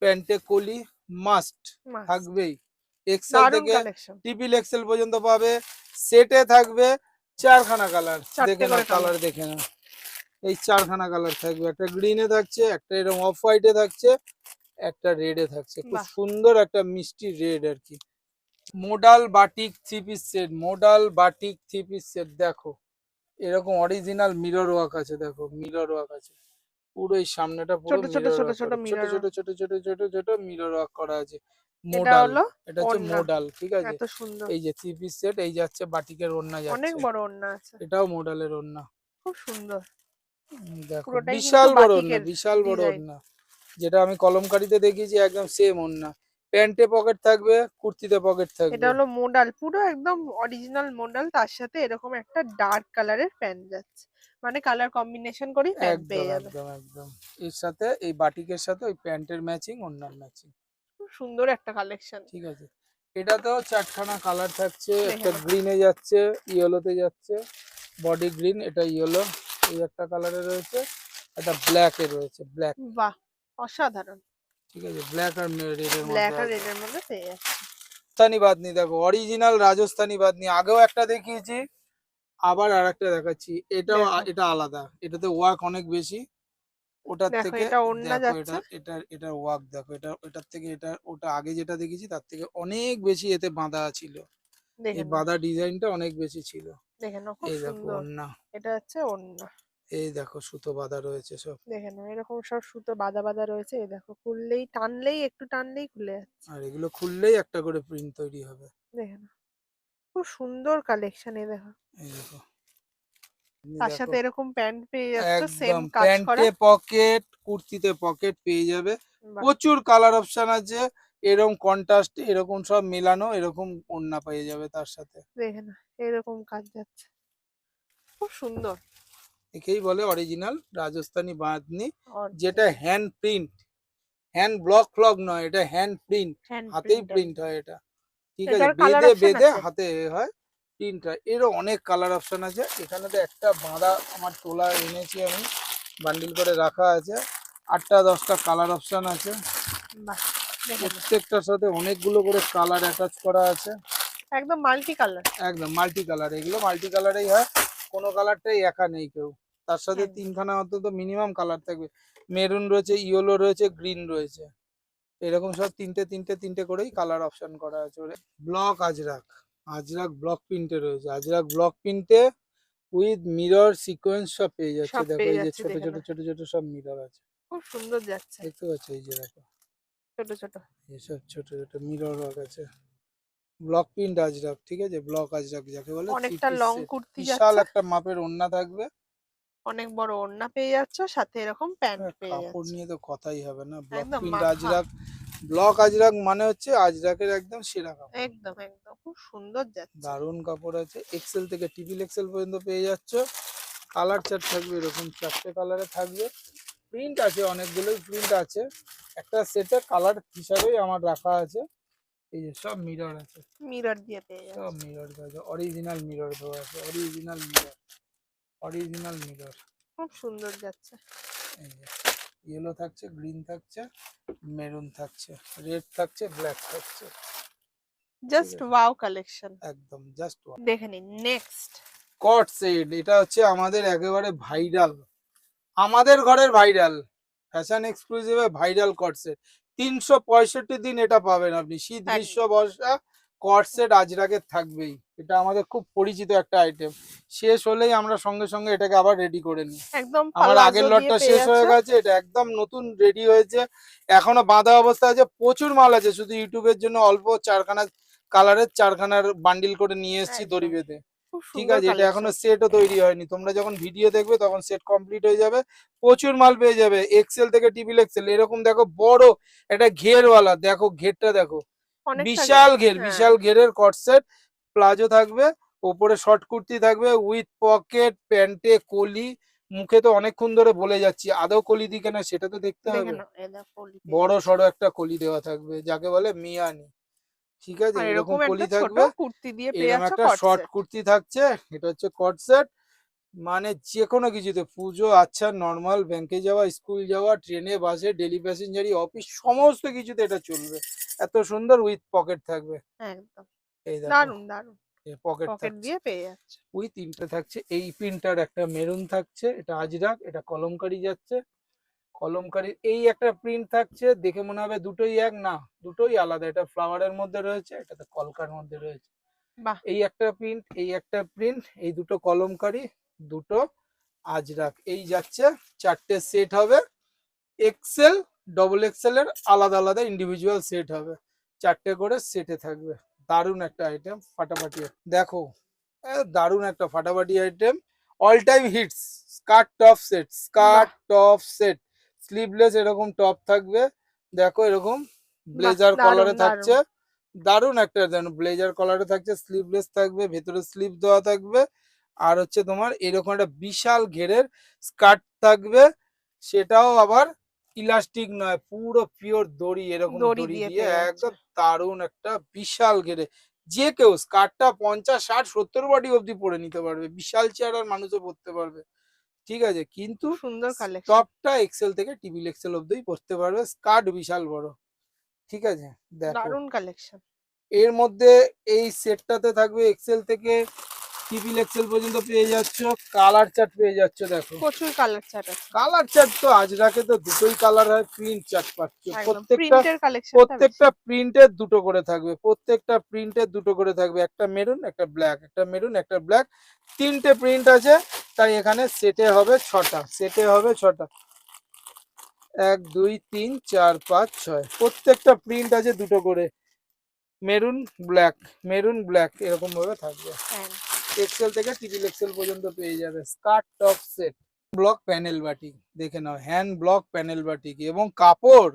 প্যান্টে কলি মাস্ট মাস্ট। থাকবেই। এক্সেল দারুণ থেকে কালেকশন, ট্রিপল এক্সেল পর্যন্ত পাবে। সেটে থাকবে 4খানা কালার, চারটে দেখে নাও করে colour। কালার দেখে নাও, এই 4খানা কালার থাকবে, একটা গ্রিনে থাকছে, একটা এরকম অফ হোয়াইটে থাকছে, একটা রেডে থাকছে, খুব বাহ। সুন্দর একটা মিষ্টি রেড আর কি। মোডাল বাটিক 3 পিস সেট দেখো, এরকম অরিজিনাল মিরর ওয়ার্ক আছে, দেখো মিরর ওয়ার্ক আছে পুরো, এই সামনেটা পুরো ছোট ছোট মিরর ছোট ওয়ার্ক ছোট করা, ছোট মিরর। ছোট ছোট ছোট ছোট ছোট মিরর ওয়ার্ক করা আছে। এটা মোডাল, হলো এটা হচ্ছে ওড়না, মোডাল, ঠিক আছে। এত সুন্দর, এই যে 3 পিস সেট, এই যাচ্ছে বাটিকের ওড়না অনেক যাচ্ছে, বড় ওড়না আছে, এটাও মোডালের ওড়না। খুব সুন্দর। দেখো পুরোটাই বিশাল কিন্তু বড় ওড়না, বাটিকের বিশাল বড় ডিজাইন। ওড়না, যেটা আমি কলমকারিতে দেখিয়েছি একদম সেম ওড়না। প্যান্টে পকেট থাকবে, কুর্তিতে পকেট এটা থাকবে। হলো মোডাল, পুরো একদম অরিজিনাল মোডাল, তার সাথে এরকম একটা ডার্ক কালারের প্যান্ট যাচ্ছে, মানে কালার কম্বিনেশন করেই প্যান্ট পেয়ে একদম যাবে। একদম একদম এর সাথে এই বাটিকের সাথে ওই প্যান্টের ম্যাচিং, ওড়নার ম্যাচিং, খুব সুন্দর একটা কালেকশন। ঠিক আছে। এটাতেও 4খানা কালার থাকছে, দেখে একটা নাও। গ্রিনে যাচ্ছে, ইয়েলোতে যাচ্ছে, বডি গ্রিন, এটা ইয়েলো, এই একটা কালারে রয়েছে, একটা ব্ল্যাকে রয়েছে, ব্ল্যাক, বাহ অসাধারণ, ঠিক আছে, ব্ল্যাক আর রেডের ব্ল্যাক মধ্যে আর আছে। রেড এর মধ্যে পেয়ে যাচ্ছে। রাজস্থানি বাদনি দেখো, অরিজিনাল রাজস্থানি বাদনি, আগেও একটা দেখিয়েছি, আবার আরেকটা দেখাচ্ছি, এটাও দেখো এটা আলাদা, এটাতে ওয়ার্ক অনেক বেশি ওটার দেখো থেকে। এটা ওড়না দেখো যাচ্ছে, এটা ওয়ার্ক দেখো, এটার থেকে ওটা আগে যেটা দেখেছি তার থেকে অনেক বেশি এতে বাঁধা ছিল, দেখে এই নাও, বাঁধা ডিজাইনটা অনেক বেশি ছিল। দেখে নাও খুব এই দেখো সুন্দর। ওড়না, এটা হচ্ছে ওড়না, এই দেখো সুতো বাঁধা রয়েছে সব, দেখে নাও এরকম সব সুতো বাঁধা বাঁধা রয়েছে, এই দেখো খুললেই টানলেই একটু টানলেই খুলে যাচ্ছে, আর এগুলো খুললেই একটা করে প্রিন্ট তৈরি হবে। দেখে নাও খুব সুন্দর কালেকশন। এই দেখো এই দেখো, তার দেখো সাথে এরকম প্যান্ট পেয়ে যাচ্ছ, সেম একদম কাজ করা। প্যান্টে পকেট, কুর্তিতে পকেট পেয়ে যাবে, বাহ, প্রচুর কালার অপশন আছে, এরকম কন্ট্রাস্ট এরকম সব মেলানো, এরকম ওড়না পেয়ে যাবে তার সাথে। দেখে না এরকম কাজ যাচ্ছে, খুব সুন্দর। একেই বলে অরিজিনাল রাজস্থানি বাঁধনি, আর যেটা hand print, hand block flock নয়, এটা হ্যান্ড প্রিন্ট, হ্যান্ড হাতেই প্রিন্টেড। প্রিন্ট হয় এটা, ঠিক আছে, এটার কালার বেঁধে অপশন বেঁধে আছে, হাতে হয় প্রিন্ট হয়। এরও অনেক কালার অপশন আছে, এখানে তো একটা বাঁধা আমার তোলা এনেছি আমি, বান্ডিল করে রাখা আছে, 8টা 10টা কালার অপশন আছে, বাহ দেখে নাও প্রত্যেকটার সাথে অনেকগুলো করে কালার অ্যাটাচ করা আছে, একদম মাল্টি কালার, একদম মাল্টি কালার, এগুলো মাল্টি কালারেই হয়, কোনো কালারটাই একা নেই কেউ, তার সাথে একদম। 3খানা অন্তত মিনিমাম কালার থাকবে, মেরুন রয়েছে, ইয়েলো রয়েছে, গ্রিন রয়েছে, এরকম সব তিনটে করেই কালার অপশন করা আছে। ব্লক আজরাক ব্লক প্রিন্টে রয়েছে, আজরাক ব্লক প্রিন্টে উইথ মিরর সিকোয়েন্স সব পেয়ে যাচ্ছে, সব দেখো পেয়ে এই যে যাচ্ছে, ছোট দেখে ছোট নাও ছোট ছোট সব মিরর আছে, খুব সুন্দর যাচ্ছে, দেখতে পাচ্ছ, এই যে দেখো ছোট ছোট। এইসব ছোট ছোট মিরর ওয়ার্ক আছে, ব্লক প্রিন্ট আজরাক, ঠিক আছে, ব্লক আজরাক যাকে বলে, 3 অনেকটা পিস লং সেট, কুর্তি বিশাল যাচ্ছে, একটা মাপের ওড়না থাকবে, অনেক বড় ওড়না পেয়ে যাচ্ছ, সাথে এরকম প্যান্ট আর পেয়ে কাপড় যাচ্ছে, নিয়ে তো কথাই হবে না, ব্লক একদম প্রিন্ট মাখা, আজরাক, ব্লক আজরাক মানে হচ্ছে আজরাকের একদম সেরা কাপড়, একদম একদম খুব সুন্দর যাচ্ছে। দারুণ কাপড় আছে, এক্সেল থেকে ট্রিপল এক্সেল পর্যন্ত পেয়ে যাচ্ছ, কালার চার্ট থাকবে, এরকম 4টে কালারে থাকবে, প্রিন্ট আছে অনেকগুলোই প্রিন্ট আছে, একটা সেটে কালার হিসাবেই আমার রাখা আছে, এই যে সব মিরর আছে, মিরর দিয়ে পেয়ে সব যাচ্ছে। মিরর আছে, অরিজিনাল মিরর দেওয়া আছে, অরিজিনাল মিরর, অরিজিনাল মিরর। খুব সুন্দর যাচ্ছে। এই যে ইয়েলো থাকছে, গ্রিন থাকছে, মেরুন থাকছে, রেড থাকছে, ব্ল্যাক থাকছে। ঠিক জাস্ট আছে, ওয়াও কালেকশন। একদম জাস্ট দেখে নিন নেক্সট। কট সেট। এটা হচ্ছে আমাদের একেবারে ভাইরাল, আমাদের ঘরের ভাইরাল, ফ্যাশন এক্সক্লুসিভে ভাইরাল কট সেট। 365 দিন এটা পাবেন আপনি, শীত গ্রীষ্ম একদম বর্ষা কট সেট আজরাকের থাকবেই। এটা আমাদের খুব পরিচিত একটা আইটেম, শেষ হলেই আমরা সঙ্গে সঙ্গে এটাকে আবার রেডি করে নিই। একদম আমার আগের পালাজো দিয়ে লটটা পেয়ে শেষ হয়ে যাচ্ছে। গেছে, এটা একদম নতুন রেডি হয়েছে, এখনো বাঁধা অবস্থা আছে, প্রচুর মাল আছে। শুধু ইউটিউবের জন্য অল্প 4খানা কালারের 4খানার বান্ডিল করে নিয়ে এসেছি দড়ি একদম বেঁধে। খুব ঠিক সুন্দর আছে, এটা এখনো কালেকশন। সেটও তৈরি হয়নি, তোমরা যখন ভিডিও দেখবে তখন সেট কমপ্লিট হয়ে যাবে। প্রচুর মাল পেয়ে যাবে, এক্সেল থেকে টিবিল এক্সেল। এরকম দেখো বড় একটা ঘেরওয়ালা, দেখো ঘেরটা দেখো, অনেকটা বিশাল ঘের, হ্যাঁ বিশাল ঘেরের কট সেট। প্লাজো থাকবে, ওপরে শর্ট কুর্তি থাকবে উইথ পকেট, প্যান্টে কলি। মুখে তো অনেকক্ষণ ধরে বলে যাচ্ছি, আদৌ কলি দিকে না সেটা তো দেখতে দেখে হবে। নাও এ দেখো পলি পেয়ে বড় যাচ্ছে। সড়ো একটা কলি দেওয়া থাকবে, যাকে বলে মিয়ানি। ঠিক আছে, আর এরকম এরকম একটা কলি ছোট থাকবে, কুর্তি দিয়ে পেয়ে এরকম যাচ্ছে একটা কট শর্ট সেট। কুর্তি থাকছে। এটা হচ্ছে কট সেট। মানে যে কোনো কিছুতে, পুজো আচ্ছা, নর্মাল, ব্যাংকে যাওয়া, স্কুল যাওয়া, ট্রেনে বাসে, ডেলি প্যাসেঞ্জারি, অফিস, সমস্ত কিছুতে এটা চলবে। এত সুন্দর উইথ পকেট থাকবে। একদম এই দেখো, দারুন দারুন। পকেট পকেট থাকছে, দিয়ে পেয়ে যাচ্ছে। ওই তিনটে থাকছে। এই প্রিন্টার একটা মেরুন থাকছে, এটা আজরাক, এটা কলমকারি যাচ্ছে। কলমকারির এই একটা প্রিন্ট থাকছে, দেখে মনে হবে দুটোই এক, না দুটোই আলাদা। এটা ফ্লাওয়ারের মধ্যে রয়েছে, এটাতে কলকার মধ্যে রয়েছে। বাহ এই একটা প্রিন্ট, এই একটা প্রিন্ট, এই দুটো কলমকারি, দুটো আজরাক। এই যাচ্ছে, 4টে সেট হবে। এক্সেল, ডবল এক্সেল এর আলাদা আলাদা ইন্ডিভিজুয়াল সেট হবে, 4টে করে সেটে থাকবে। দারুণ একটা আইটেম, ফাটাফাটি। দেখো, দারুণ একটা ফাটাফাটি item, all time hits. Skirt top set, বাহ স্কার্ট টপ সেট, স্লিভলেস এরকম টপ থাকবে। দেখো এরকম বাহ ব্লেজার দারুন কলারে দারুন। থাকছে, দারুণ একটা ব্লেজার কলারে থাকছে, স্লিভলেস থাকবে, ভেতরে স্লিভ দেওয়া থাকবে। আর হচ্ছে তোমার এরকম একটা বিশাল ঘেরের স্কার্ট থাকবে, সেটাও আবার ইলাস্টিক নয়, পুরো পিওর দড়ি, এরকম দড়ি দড়ি দিয়ে দিয়ে পেয়ে যাচ্ছে। একদম দারুণ একটা বিশাল ঘেরে। যে কেউ স্কার্টটা 50, 60, 70 বডি অবধি পরে নিতে পারবে, বিশাল চেয়ার আর মানুষও পরতে পারবে। ঠিক আছে, কিন্তু খুব সুন্দর কালেকশন। টপটা এক্সেল থেকে টিবিল এক্সেল অবধি পরতে পারবে, স্কার্ট বিশাল বড়। ঠিক আছে, দেখো দারুন কালেকশন। এর মধ্যে এই সেটটাতে থাকবে এক্সেল থেকে ট্রিপল এক্সেল পর্যন্ত পেয়ে যাচ্ছ, কালার চার্ট পেয়ে যাচ্ছ। দেখো প্রচুর কালার চার্ট আছে। কালার চার্ট তো আজরাকে তো দুটোই কালার হয়, প্রিন্ট চার্ট পাচ্ছ একদম প্রত্যেকটা, প্রিন্টের কালেকশনটা বেশি। প্রত্যেকটা প্রিন্টের দুটো করে থাকবে, প্রত্যেকটা প্রিন্টের দুটো করে থাকবে, একটা মেরুন একটা ব্ল্যাক, একটা মেরুন একটা ব্ল্যাক, 3টে প্রিন্ট আছে। তাই এখানে সেটে হবে 6টা, সেটে হবে 6টা, 1 2 3 4 5 6, প্রত্যেকটা প্রিন্ট আছে দুটো করে, মেরুন ব্ল্যাক, মেরুন ব্ল্যাক, এরকম ভাবে থাকবে। হ্যাঁ এক্সেল থেকে ট্রিপল এক্সেল পর্যন্ত পেয়ে যাবে। Skirt top set, block panel batik, দেখে নাও, হ্যান্ড ব্লক প্যানেল বাটিক, এবং কাপড়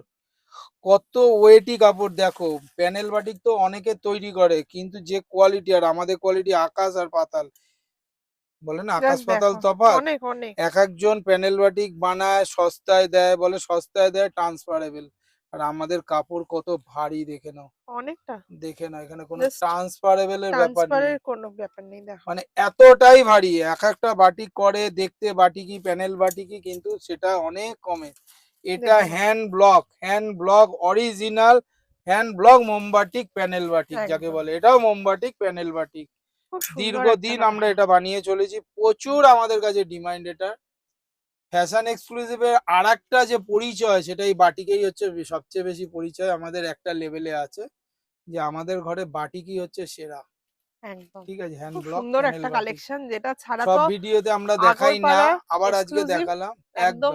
কত ওয়েটি কাপড়। দেখো প্যানেল বাটিক তো অনেকে তৈরি করে, কিন্তু যে কোয়ালিটি আর আমাদের কোয়ালিটি আকাশ আর পাতাল, বলে না আকাশ জাস্ট পাতাল দেখো তফাৎ। অনেক অনেক। এক একজন প্যানেল বাটিক বানায় সস্তায় দেয়, বলে সস্তায় দেয় ট্রান্সফারেবল, আর আমাদের কাপড় কত ভারী, দেখে নাও, অনেকটা দেখে নাও, এখানে কোনো জাস্ট ট্রান্সফারেবলের ব্যাপার নেই। ট্রান্সফারের কোনো ব্যাপার নেই দেখো। মানে এতটাই ভারী, এক একটা বাটিক করে দেখতে বাটিকি, প্যানেল বাটিকি, কিন্তু সেটা অনেক কমে। এটা দেখে নাও hand block, hand block original, hand block মোমবাটিক প্যানেল বাটিক যাকে একদম বলে, এটাও মোমবাটিক প্যানেল বাটিক। খুব সুন্দর একটা দীর্ঘদিন আমরা কালেকশন। এটা বানিয়ে চলেছি, প্রচুর আমাদের কাছে ডিমান্ড এটা। ফ্যাশন এক্সক্লুসিভের আর একটা যে পরিচয়, সেটা এই বাটিকেই হচ্ছে সবচেয়ে বেশি পরিচয়। আমাদের একটা লেভেলে আছে যে আমাদের ঘরে বাটিকই হচ্ছে সেরা। একদম ঠিক আছে, হ্যান্ড খুব ব্লক সুন্দর প্যানেল একটা বাটিক, কালেকশন যেটা ছাড়া সব তো ভিডিওতে আমরা দেখাই না, আগরপাড়ার আবার আজকে এক্সক্লুসিভ। দেখালাম। একদম একদম,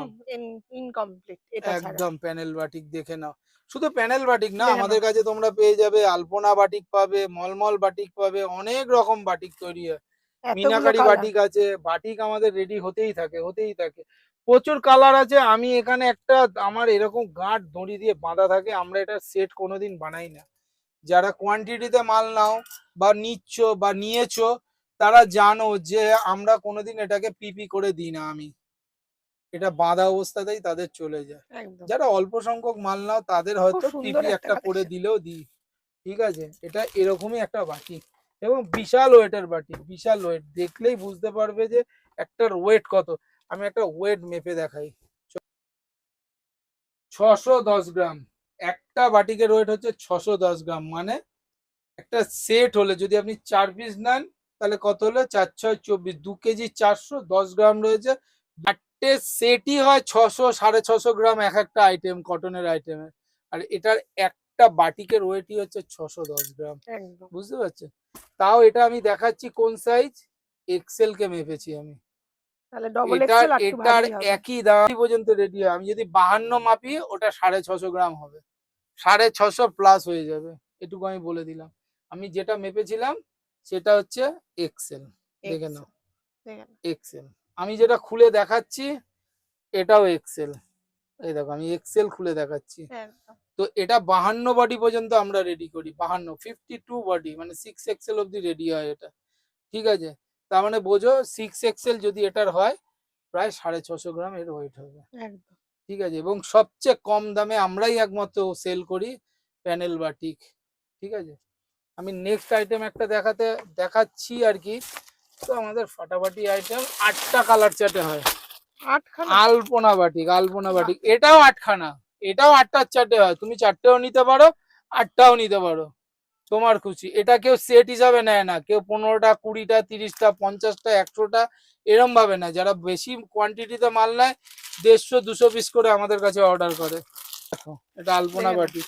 ইনকমপ্লিট এটা ছাড়া। একদম প্যানেল বাটিক দেখে নাও। শুধু প্যানেল বাটিক না, দেখে নাও আমাদের কাছে তোমরা পেয়ে যাবে আলপনা বাটিক পাবে, মলমল বাটিক পাবে, অনেক রকম বাটিক তৈরি হয়। এতগুলো মিনাকারি কালার। বাটিক আছে, বাটিক আমাদের রেডি হতেই থাকে, হতেই থাকে। প্রচুর কালার আছে। আমি এখানে একটা, আমার এরকম গাঁট দড়ি দিয়ে বাঁধা থাকে, আমরা এটা সেট কোনোদিন বানাই না। যারা কোয়ান্টিটিতে মাল নাও বা নিচ্ছ বা নিয়েছো, তারা জানো যে আমরা কোনোদিন এটাকে পিপি করে দিই না। আমি এটা বাঁধা অবস্থাতেই তাদের চলে যায়। একদম যারা অল্প সংখ্যক মাল নাও তাদের খুব হয়তো সুন্দর পিপি একটা একটা করে কালেকশন। দিলেও দিই, ঠিক আছে, এটা এরকমই একটা বাটি এবং বিশাল ওয়েটের বাটি, বিশাল ওয়েট, দেখলেই বুঝতে পারবে যে একটার ওয়েট কত। আমি একটা ওয়েট মেপে দেখাই। 610 গ্রাম একটা বাটিকের ওয়েট হচ্ছে 610 গ্রাম, মানে একটা সেট হলে যদি আপনি 4 পিস নেন তাহলে কত হলো, 4 6 24, 2 কেজি 410 গ্রাম রয়েছে। চারটে সেটই হয় 600 সাড়ে 600 গ্রাম এক একটা আইটেম, কটনের আইটেমের। আর এটার একটা বাটিকের ওয়েটই হচ্ছে 610 গ্রাম। একদম। বুঝতে পারছেন? তাও এটা আমি দেখাচ্ছি কোন সাইজ, এক্সেল কে মেপেছি আমি। তাহলে ডবল এটার এক্সেল আর একটু এটার ভারী হবে। একই দাম পর্যন্ত রেডি হয়। আমি যদি 52 মাপি ওটা 650 গ্রাম হবে, 650 প্লাস হয়ে যাবে, এটুকু আমি বলে দিলাম। আমি যেটা মেপেছিলাম সেটা হচ্ছে এক্সেল, দেখে নাও, এক্সেল দেখেন। এক্সেল। আমি যেটা খুলে দেখাচ্ছি এটাও এক্সেল, এই দেখো আমি এক্সেল খুলে দেখাচ্ছি। একদম। তো এটা 52 বডি পর্যন্ত আমরা রেডি করি, 52 52 বডি মানে 6 এক্সেল অব্দি রেডি হয় এটা। ঠিক আছে, তার মানে বোঝো 6 এক্সেল যদি এটার হয় প্রায় 650 গ্রাম এর ওয়েট হবে। একদম। ঠিক আছে, এবং সবচেয়ে কম দামে আমরাই একমাত্র সেল করি প্যানেল বাটিক। ঠিক আছে, আমি নেক্সট আইটেম একটা দেখাচ্ছি আর কি। তো আমাদের ফাটাফাটি আইটেম 8টা কালার চার্টে হয়, 8খানা? আলপনা বাটিক, আলপনা বাহ! বাটিক, এটাও 8খানা, এটাও 8টার চার্টে হয়। তুমি 4টেও নিতে পারো, 8টাও নিতে পারো, তোমার খুশি। এটা কেউ সেট হিসাবে নেয় না, কেউ 15টা 20টা 30টা 50টা 100টা এরম ভাবে না। যারা বেশি কোয়ান্টিটিতে মাল নেয় 150 200 পিস করে আমাদের কাছে অর্ডার করে। দেখো এটা আলপনা দেখে নাও, বাটিক,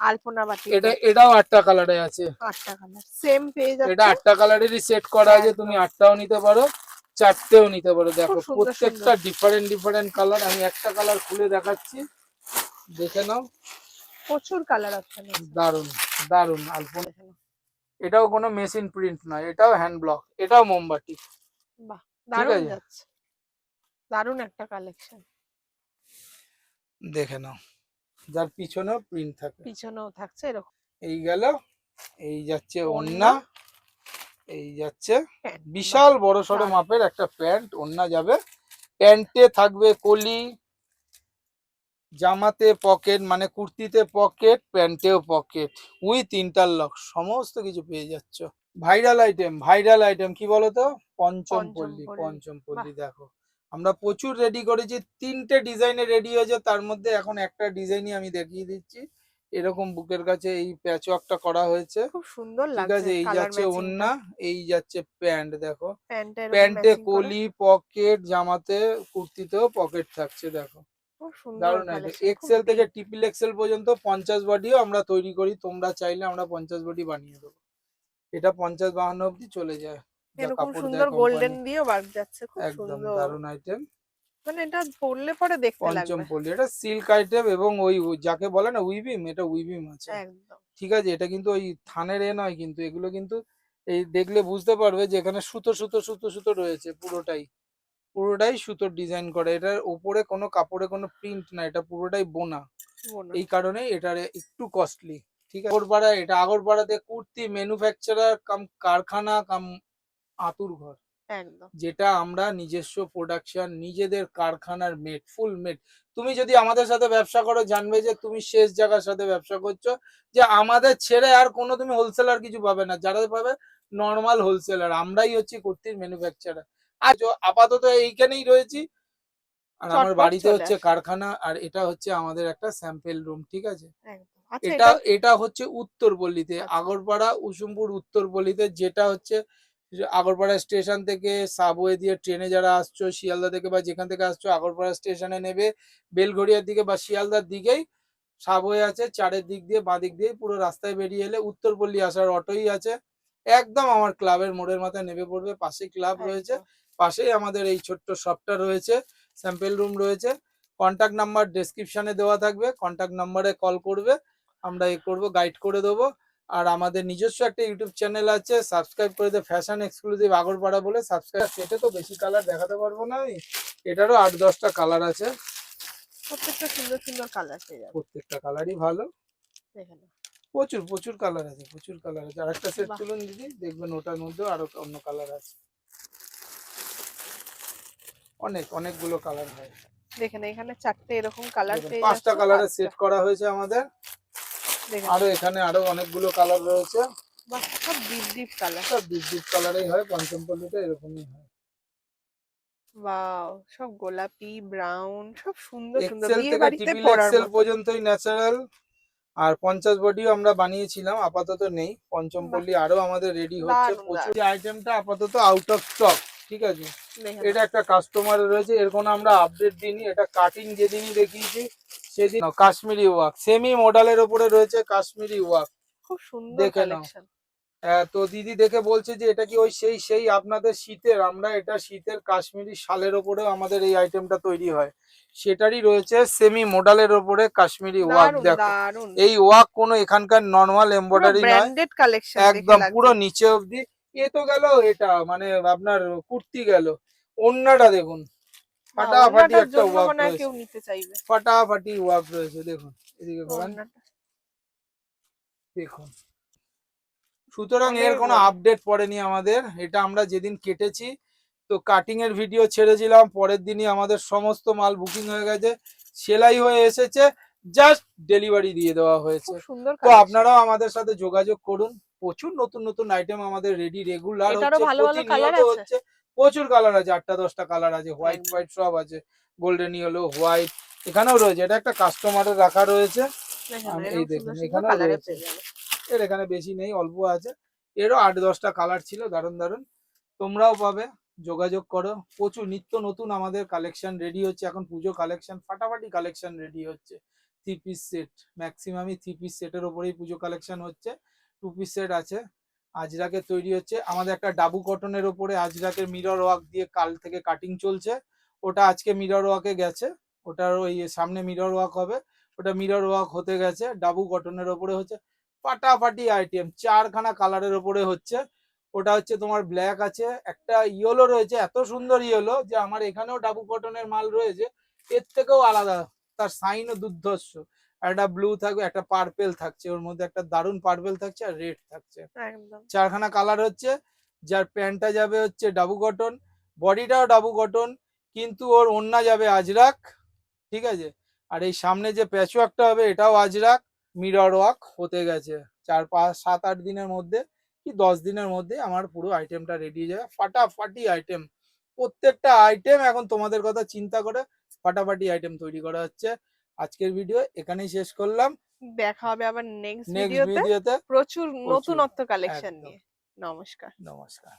আলপনা বাটিক এটা যাচ্ছে। এটাও 8টা কালারে আছে। 8টা কালার সেম পেয়ে এটা যাচ্ছে। 8টা কালারেরই সেট করা আছে, তুমি একদম। 8টাও নিতে পারো 4টেও নিতে পারো। খুব দেখো সুন্দর প্রত্যেকটা সুন্দর। Different different colour. আমি একটা কালার খুলে দেখাচ্ছি, দেখে নাও। প্রচুর কালার অপশন আছে। দারুন, দারুন আলপনা। দেখে নাও। এটাও কোনো মেশিন প্রিন্ট নয়, এটাও হ্যান্ড ব্লক, এটাও মোমবাতি। বাহ! ঠিক দারুণ আছে, যাচ্ছে। দারুণ একটা কালেকশন। দেখে নাও, যার পিছনেও প্রিন্ট থাকে। পিছনেও থাকছে এরকম। এই গেল, এই যাচ্ছে ওড়না, ওড়না, এই যাচ্ছে প্যান্ট। বাহ! বিশাল বড় সড়ো দারুণ। মাপের একটা প্যান্ট, ওড়না যাবে। প্যান্টে থাকবে কলি, জামাতে পকেট মানে কুর্তিতে পকেট, প্যান্টেও পকেট, উইথ ইন্টারলক, সমস্ত কিছু পেয়ে যাচ্ছ। ভাইরাল আইটেম, ভাইরাল আইটেম কি বলতো, পঞ্চমপল্লী। পঞ্চমপল্লী। বাহ! পঞ্চমপল্লী দেখো আমরা প্রচুর রেডি করেছি, 3টে ডিজাইনে রেডি হয়েছে, তার মধ্যে এখন একটা ডিজাইনই আমি দেখিয়ে দিচ্ছি। এরকম বুকের কাছে এই প্যাচওয়ার্কটা করা হয়েছে। খুব সুন্দর ঠিক লাগছে আছে, এই কালার যাচ্ছে ম্যাচিংটা। ওড়না, এই যাচ্ছে প্যান্ট, দেখো প্যান্টটা এরকম প্যান্টে ম্যাচিং করে। কলি পকেট, জামাতে কুর্তিতেও পকেট থাকছে, দেখো খুব সুন্দর দারুণ আইটেম। কালেকশন, খুব এক্সেল থেকে ডিপ। ট্রিপল এক্সেল পর্যন্ত 50 বডিও আমরা তৈরি করি, তোমরা চাইলে আমরা 50 বডি বানিয়ে দেবো। এটা 50 52 অব্দি চলে যায়, যা এরকম কাপড় সুন্দর দেয় গোল্ডেন কোম্পানি। দিয়েও বার যাচ্ছে, খুব একদম সুন্দর। দারুণ আইটেম। মানে এটা পরলে পরে দেখতে লাগবে। পঞ্চমপল্লী, এটা সিল্ক আইটেম এবং ওই যাকে বলে না উইভিং, এটা উইভিং আছে। একদম। ঠিক আছে, এটা কিন্তু ওই থানের এ নয়, কিন্তু এগুলো কিন্তু এই দেখলে বুঝতে পারবে যে এখানে সুতো সুতো সুতো সুতো রয়েছে, পুরোটাই পুরোটাই সুতোর ডিজাইন করে। এটার উপরে কোনো কাপড়ে কোনো প্রিন্ট না, এটা পুরোটাই বোনা। বোনা। এই কারণে এটার একটু কস্টলি। ঠিক আছে, আগরপাড়া, এটা আগরপাড়াতে কুর্তি ম্যানুফ্যাকচারার কাম কারখানা কাম আতুর ঘর, একদম। যেটা আমরা নিজস্ব প্রোডাকশন, নিজেদের কারখানার মেড, ফুল মেড। তুমি যদি আমাদের সাথে ব্যবসা করো জানবে যে তুমি শেষ জায়গার সাথে ব্যবসা করছো, যে আমাদের ছেড়ে আর কোনো তুমি হোলসেলার কিছু পাবে না, যারা পাবে নর্মাল হোলসেলার, আমরাই হচ্ছি কুর্তির ম্যানুফ্যাকচারার। আর আপাতত এইখানেই রয়েছি, আর আমার চটপট বাড়িতে চলে হচ্ছে আসে। কারখানা, আর এটা হচ্ছে আমাদের একটা স্যাম্পেল রুম। ঠিক আছে, একদম। আচ্ছা এটা এটা। এটা হচ্ছে উত্তরপল্লীতে, আচ্ছা। আগরপাড়া উসুমপুর উত্তরপল্লীতে, যেটা হচ্ছে যে আগরপাড়া স্টেশন থেকে সাবওয়ে দিয়ে ট্রেনে যারা আসছো শিয়ালদা থেকে বা যেখান থেকে আসছো, আগরপাড়া স্টেশনে নেবে, বেলঘড়িয়ার দিকে বা শিয়ালদার দিকেই সাবওয়ে আছে, চারের দিক দিয়ে বাঁ দিক দিয়ে পুরো রাস্তায় বেরিয়ে এলে উত্তরপল্লী আসার অটোই আছে। একদম আমার ক্লাবের মোড়ের মাথায় নেমে পড়বে, পাশেই ক্লাব রয়েছে, একদম। পাশেই আমাদের এই ছোট্ট শপটা রয়েছে, স্যাম্পেল রুম রয়েছে। কন্ট্যাক্ট নাম্বার ডেসক্রিপশনে দেওয়া থাকবে, কন্ট্যাক্ট নাম্বারে কল করবে, আমরা এ করবো, গাইড করে দেবো। আর আমাদের নিজস্ব একটা ইউটিউব চ্যানেল আছে, সাবস্ক্রাইব করে দে, ফ্যাশন এক্সক্লুসিভ আগরপাড়া বলে সাবস্ক্রাইব। সেটা তো বেশি কালার দেখাতে পারবো না আমি, এটারও 8 10টা কালার আছে, প্রত্যেকটা সুন্দর সুন্দর কালার পেয়ে যাবে। প্রত্যেকটা কালারই ভালো। দেখে নাও। প্রচুর প্রচুর কালার আছে, প্রচুর কালার আছে। আর একটা সেট বাহ! তুলুন দিদি, দেখবেন ওটার মধ্যেও আরো অন্য কালার আছে, অনেকগুলো কালার হয়। দেখে নাও, এখানে 4টে এরকম কালার দেখুন পেয়ে 5টা যাচ্ছে, কালারের 5টা। সেট করা হয়েছে আমাদের। দেখে আরো এখানে আরো অনেকগুলো কালার রয়েছে, বাহ, সব ডিপ ডিপ কালার। সব ডিপ ডিপ কালারেই হয়, পঞ্চমপল্লীতে এরকমই হয়। ওয়াও, সব গোলাপি ব্রাউন, সব সুন্দর সুন্দর, এক্সেল বিয়ে থেকে বাড়িতে ট্রিপল পরার এক্সেল মতো। পর্যন্তই ন্যাচারাল। আর 50 বডিও আমরা বানিয়েছিলাম, আপাতত নেই। বাহ, পঞ্চমপল্লী আরো আমাদের রেডি হচ্ছে দারুন প্রচুর। দারুন। আইটেমটা আপাতত আউট অফ স্টক, ঠিক আছে। দেখে এটা নাও। একটা কাস্টমার রয়েছে, এর কোনো আমরা আপডেট দিইনি। এটা কাটিং যেদিনই দেখিয়েছি সেদিন কাশ্মীরি ওয়ার্ক, সেমি মডেলের ওপরে রয়েছে কাশ্মীরি ওয়ার্ক, খুব সুন্দর দেখে নাও। কালেকশন। তো দিদি দেখে বলছে যে এটা কি ওই সেই আপনাদের শীতের, আমরা এটা শীতের কাশ্মীরি শালের ওপরেও আমাদের এই আইটেমটা তৈরি হয়, সেটারই রয়েছে সেমি মডেলের ওপরে কাশ্মীরি ওয়ার্ক। দারুন দেখো দারুন, এই ওয়ার্ক কোনো এখানকার নর্মাল পুরো এমব্রয়ডারি নয়, ব্র্যান্ডেড কালেকশন দেখে একদম পুরো লাগছে। নিচে অবধি। এ তো গেল এটা মানে আপনার কুর্তি গেল, ওড়নাটা দেখুন না, ফাটাফাটি ওড়নাটার একটা জন্য ওয়ার্ক মনে হয় রয়েছে, কেউ নিতে চাইবে। ফাটাফাটি ওয়ার্ক রয়েছে দেখুন, এদিকে ঘোরান ওড়নাটা দেখুন। সুতরাং এর অনেক কোনো বড়। আপডেট পড়েনি আমাদের, এটা আমরা যেদিন কেটেছি তো কাটিং এর ভিডিও ছেড়েছিলাম, পরের দিনই আমাদের সমস্ত মাল বুকিং হয়ে গেছে, সেলাই হয়ে এসেছে, জাস্ট ডেলিভারি দিয়ে দেওয়া হয়েছে। খুব সুন্দর তো কালেকশন। আপনারাও আমাদের সাথে যোগাযোগ করুন, প্রচুর নতুন নতুন আইটেম আমাদের রেডি রেগুলার এটারও হচ্ছে, ভালো ভালো কালার প্রতিনিয়ত আছে। হচ্ছে। প্রচুর কালার আছে, 8টা 10টা কালার আছে, হোয়াইট একদম। হোয়াইট সব আছে, গোল্ডেন ইয়েলো হোয়াইট এখানেও রয়েছে। এটা একটা কাস্টমারের রাখা রয়েছে, দেখে নাও, এই এরকম দেখুন সুন্দর সুন্দর এখানেও কালারে রয়েছে। পেয়ে যাবে। এর এখানে বেশি নেই, অল্প আছে। এরও 8-10টা কালার ছিল, দারুণ দারুণ। তোমরাও পাবে, যোগাযোগ করো। প্রচুর নিত্য নতুন আমাদের কালেকশন রেডি হচ্ছে, এখন পুজো কালেকশন ফাটাফাটি কালেকশন রেডি হচ্ছে। 3 পিস সেট, ম্যাক্সিমামই 3 পিস সেটের ওপরেই পুজো কালেকশন হচ্ছে। 2 পিস সেট আছে, আজরাকের তৈরি হচ্ছে। আমাদের একটা ডাবু কটনের ওপরে আজরাকের মিরর ওয়ার্ক দিয়ে কাল থেকে কাটিং চলছে, ওটা আজকে মিরর ওয়ার্কে গেছে, ওটার ওই সামনে মিরর ওয়ার্ক হবে, ওটা মিরর ওয়ার্ক হতে গেছে। ডাবু কটনের ওপরে হচ্ছে ফাটাফাটি আইটেম, 4খানা কালারের ওপরে হচ্ছে। ওটা হচ্ছে তোমার ব্ল্যাক আছে, একটা ইয়েলো রয়েছে, এত সুন্দর ইয়েলো যে আমার এখানেও ডাবু কটনের মাল রয়েছে, এর থেকেও আলাদা, তার সাইনও দুর্ধর্ষ। আর একটা ব্লু থাকবে, একটা পার্পেল থাকছে, ওর মধ্যে একটা দারুণ পার্পেল থাকছে আর রেড থাকছে। একদম। 4খানা কালার হচ্ছে। যার প্যান্টটা যাবে হচ্ছে ডাবু কটন, বডিটাও ডাবু কটন, কিন্তু ওর ওড়না যাবে আজরাক, ঠিক আছে। আর এই সামনে যে প্যাচ ওয়ার্কটা হবে এটাও আজরাক, মিরর ওয়ার্ক হতে গেছে। 4-5-7-8 দিনের মধ্যে কি 10 দিনের মধ্যে আমার পুরো আইটেমটা রেডি হয়ে যাবে, ফাটাফাটি আইটেম। প্রত্যেকটা আইটেম এখন তোমাদের কথা চিন্তা করে ফাটাফাটি আইটেম তৈরি করা হচ্ছে। আজকের ভিডিও এখানেই শেষ করলাম, দেখা হবে আবার নেক্সট নেক্সট ভিডিওতে ভিডিওতে প্রচুর প্রচুর। নতুনত্ব কালেকশন একদম, নিয়ে। নমস্কার। নমস্কার।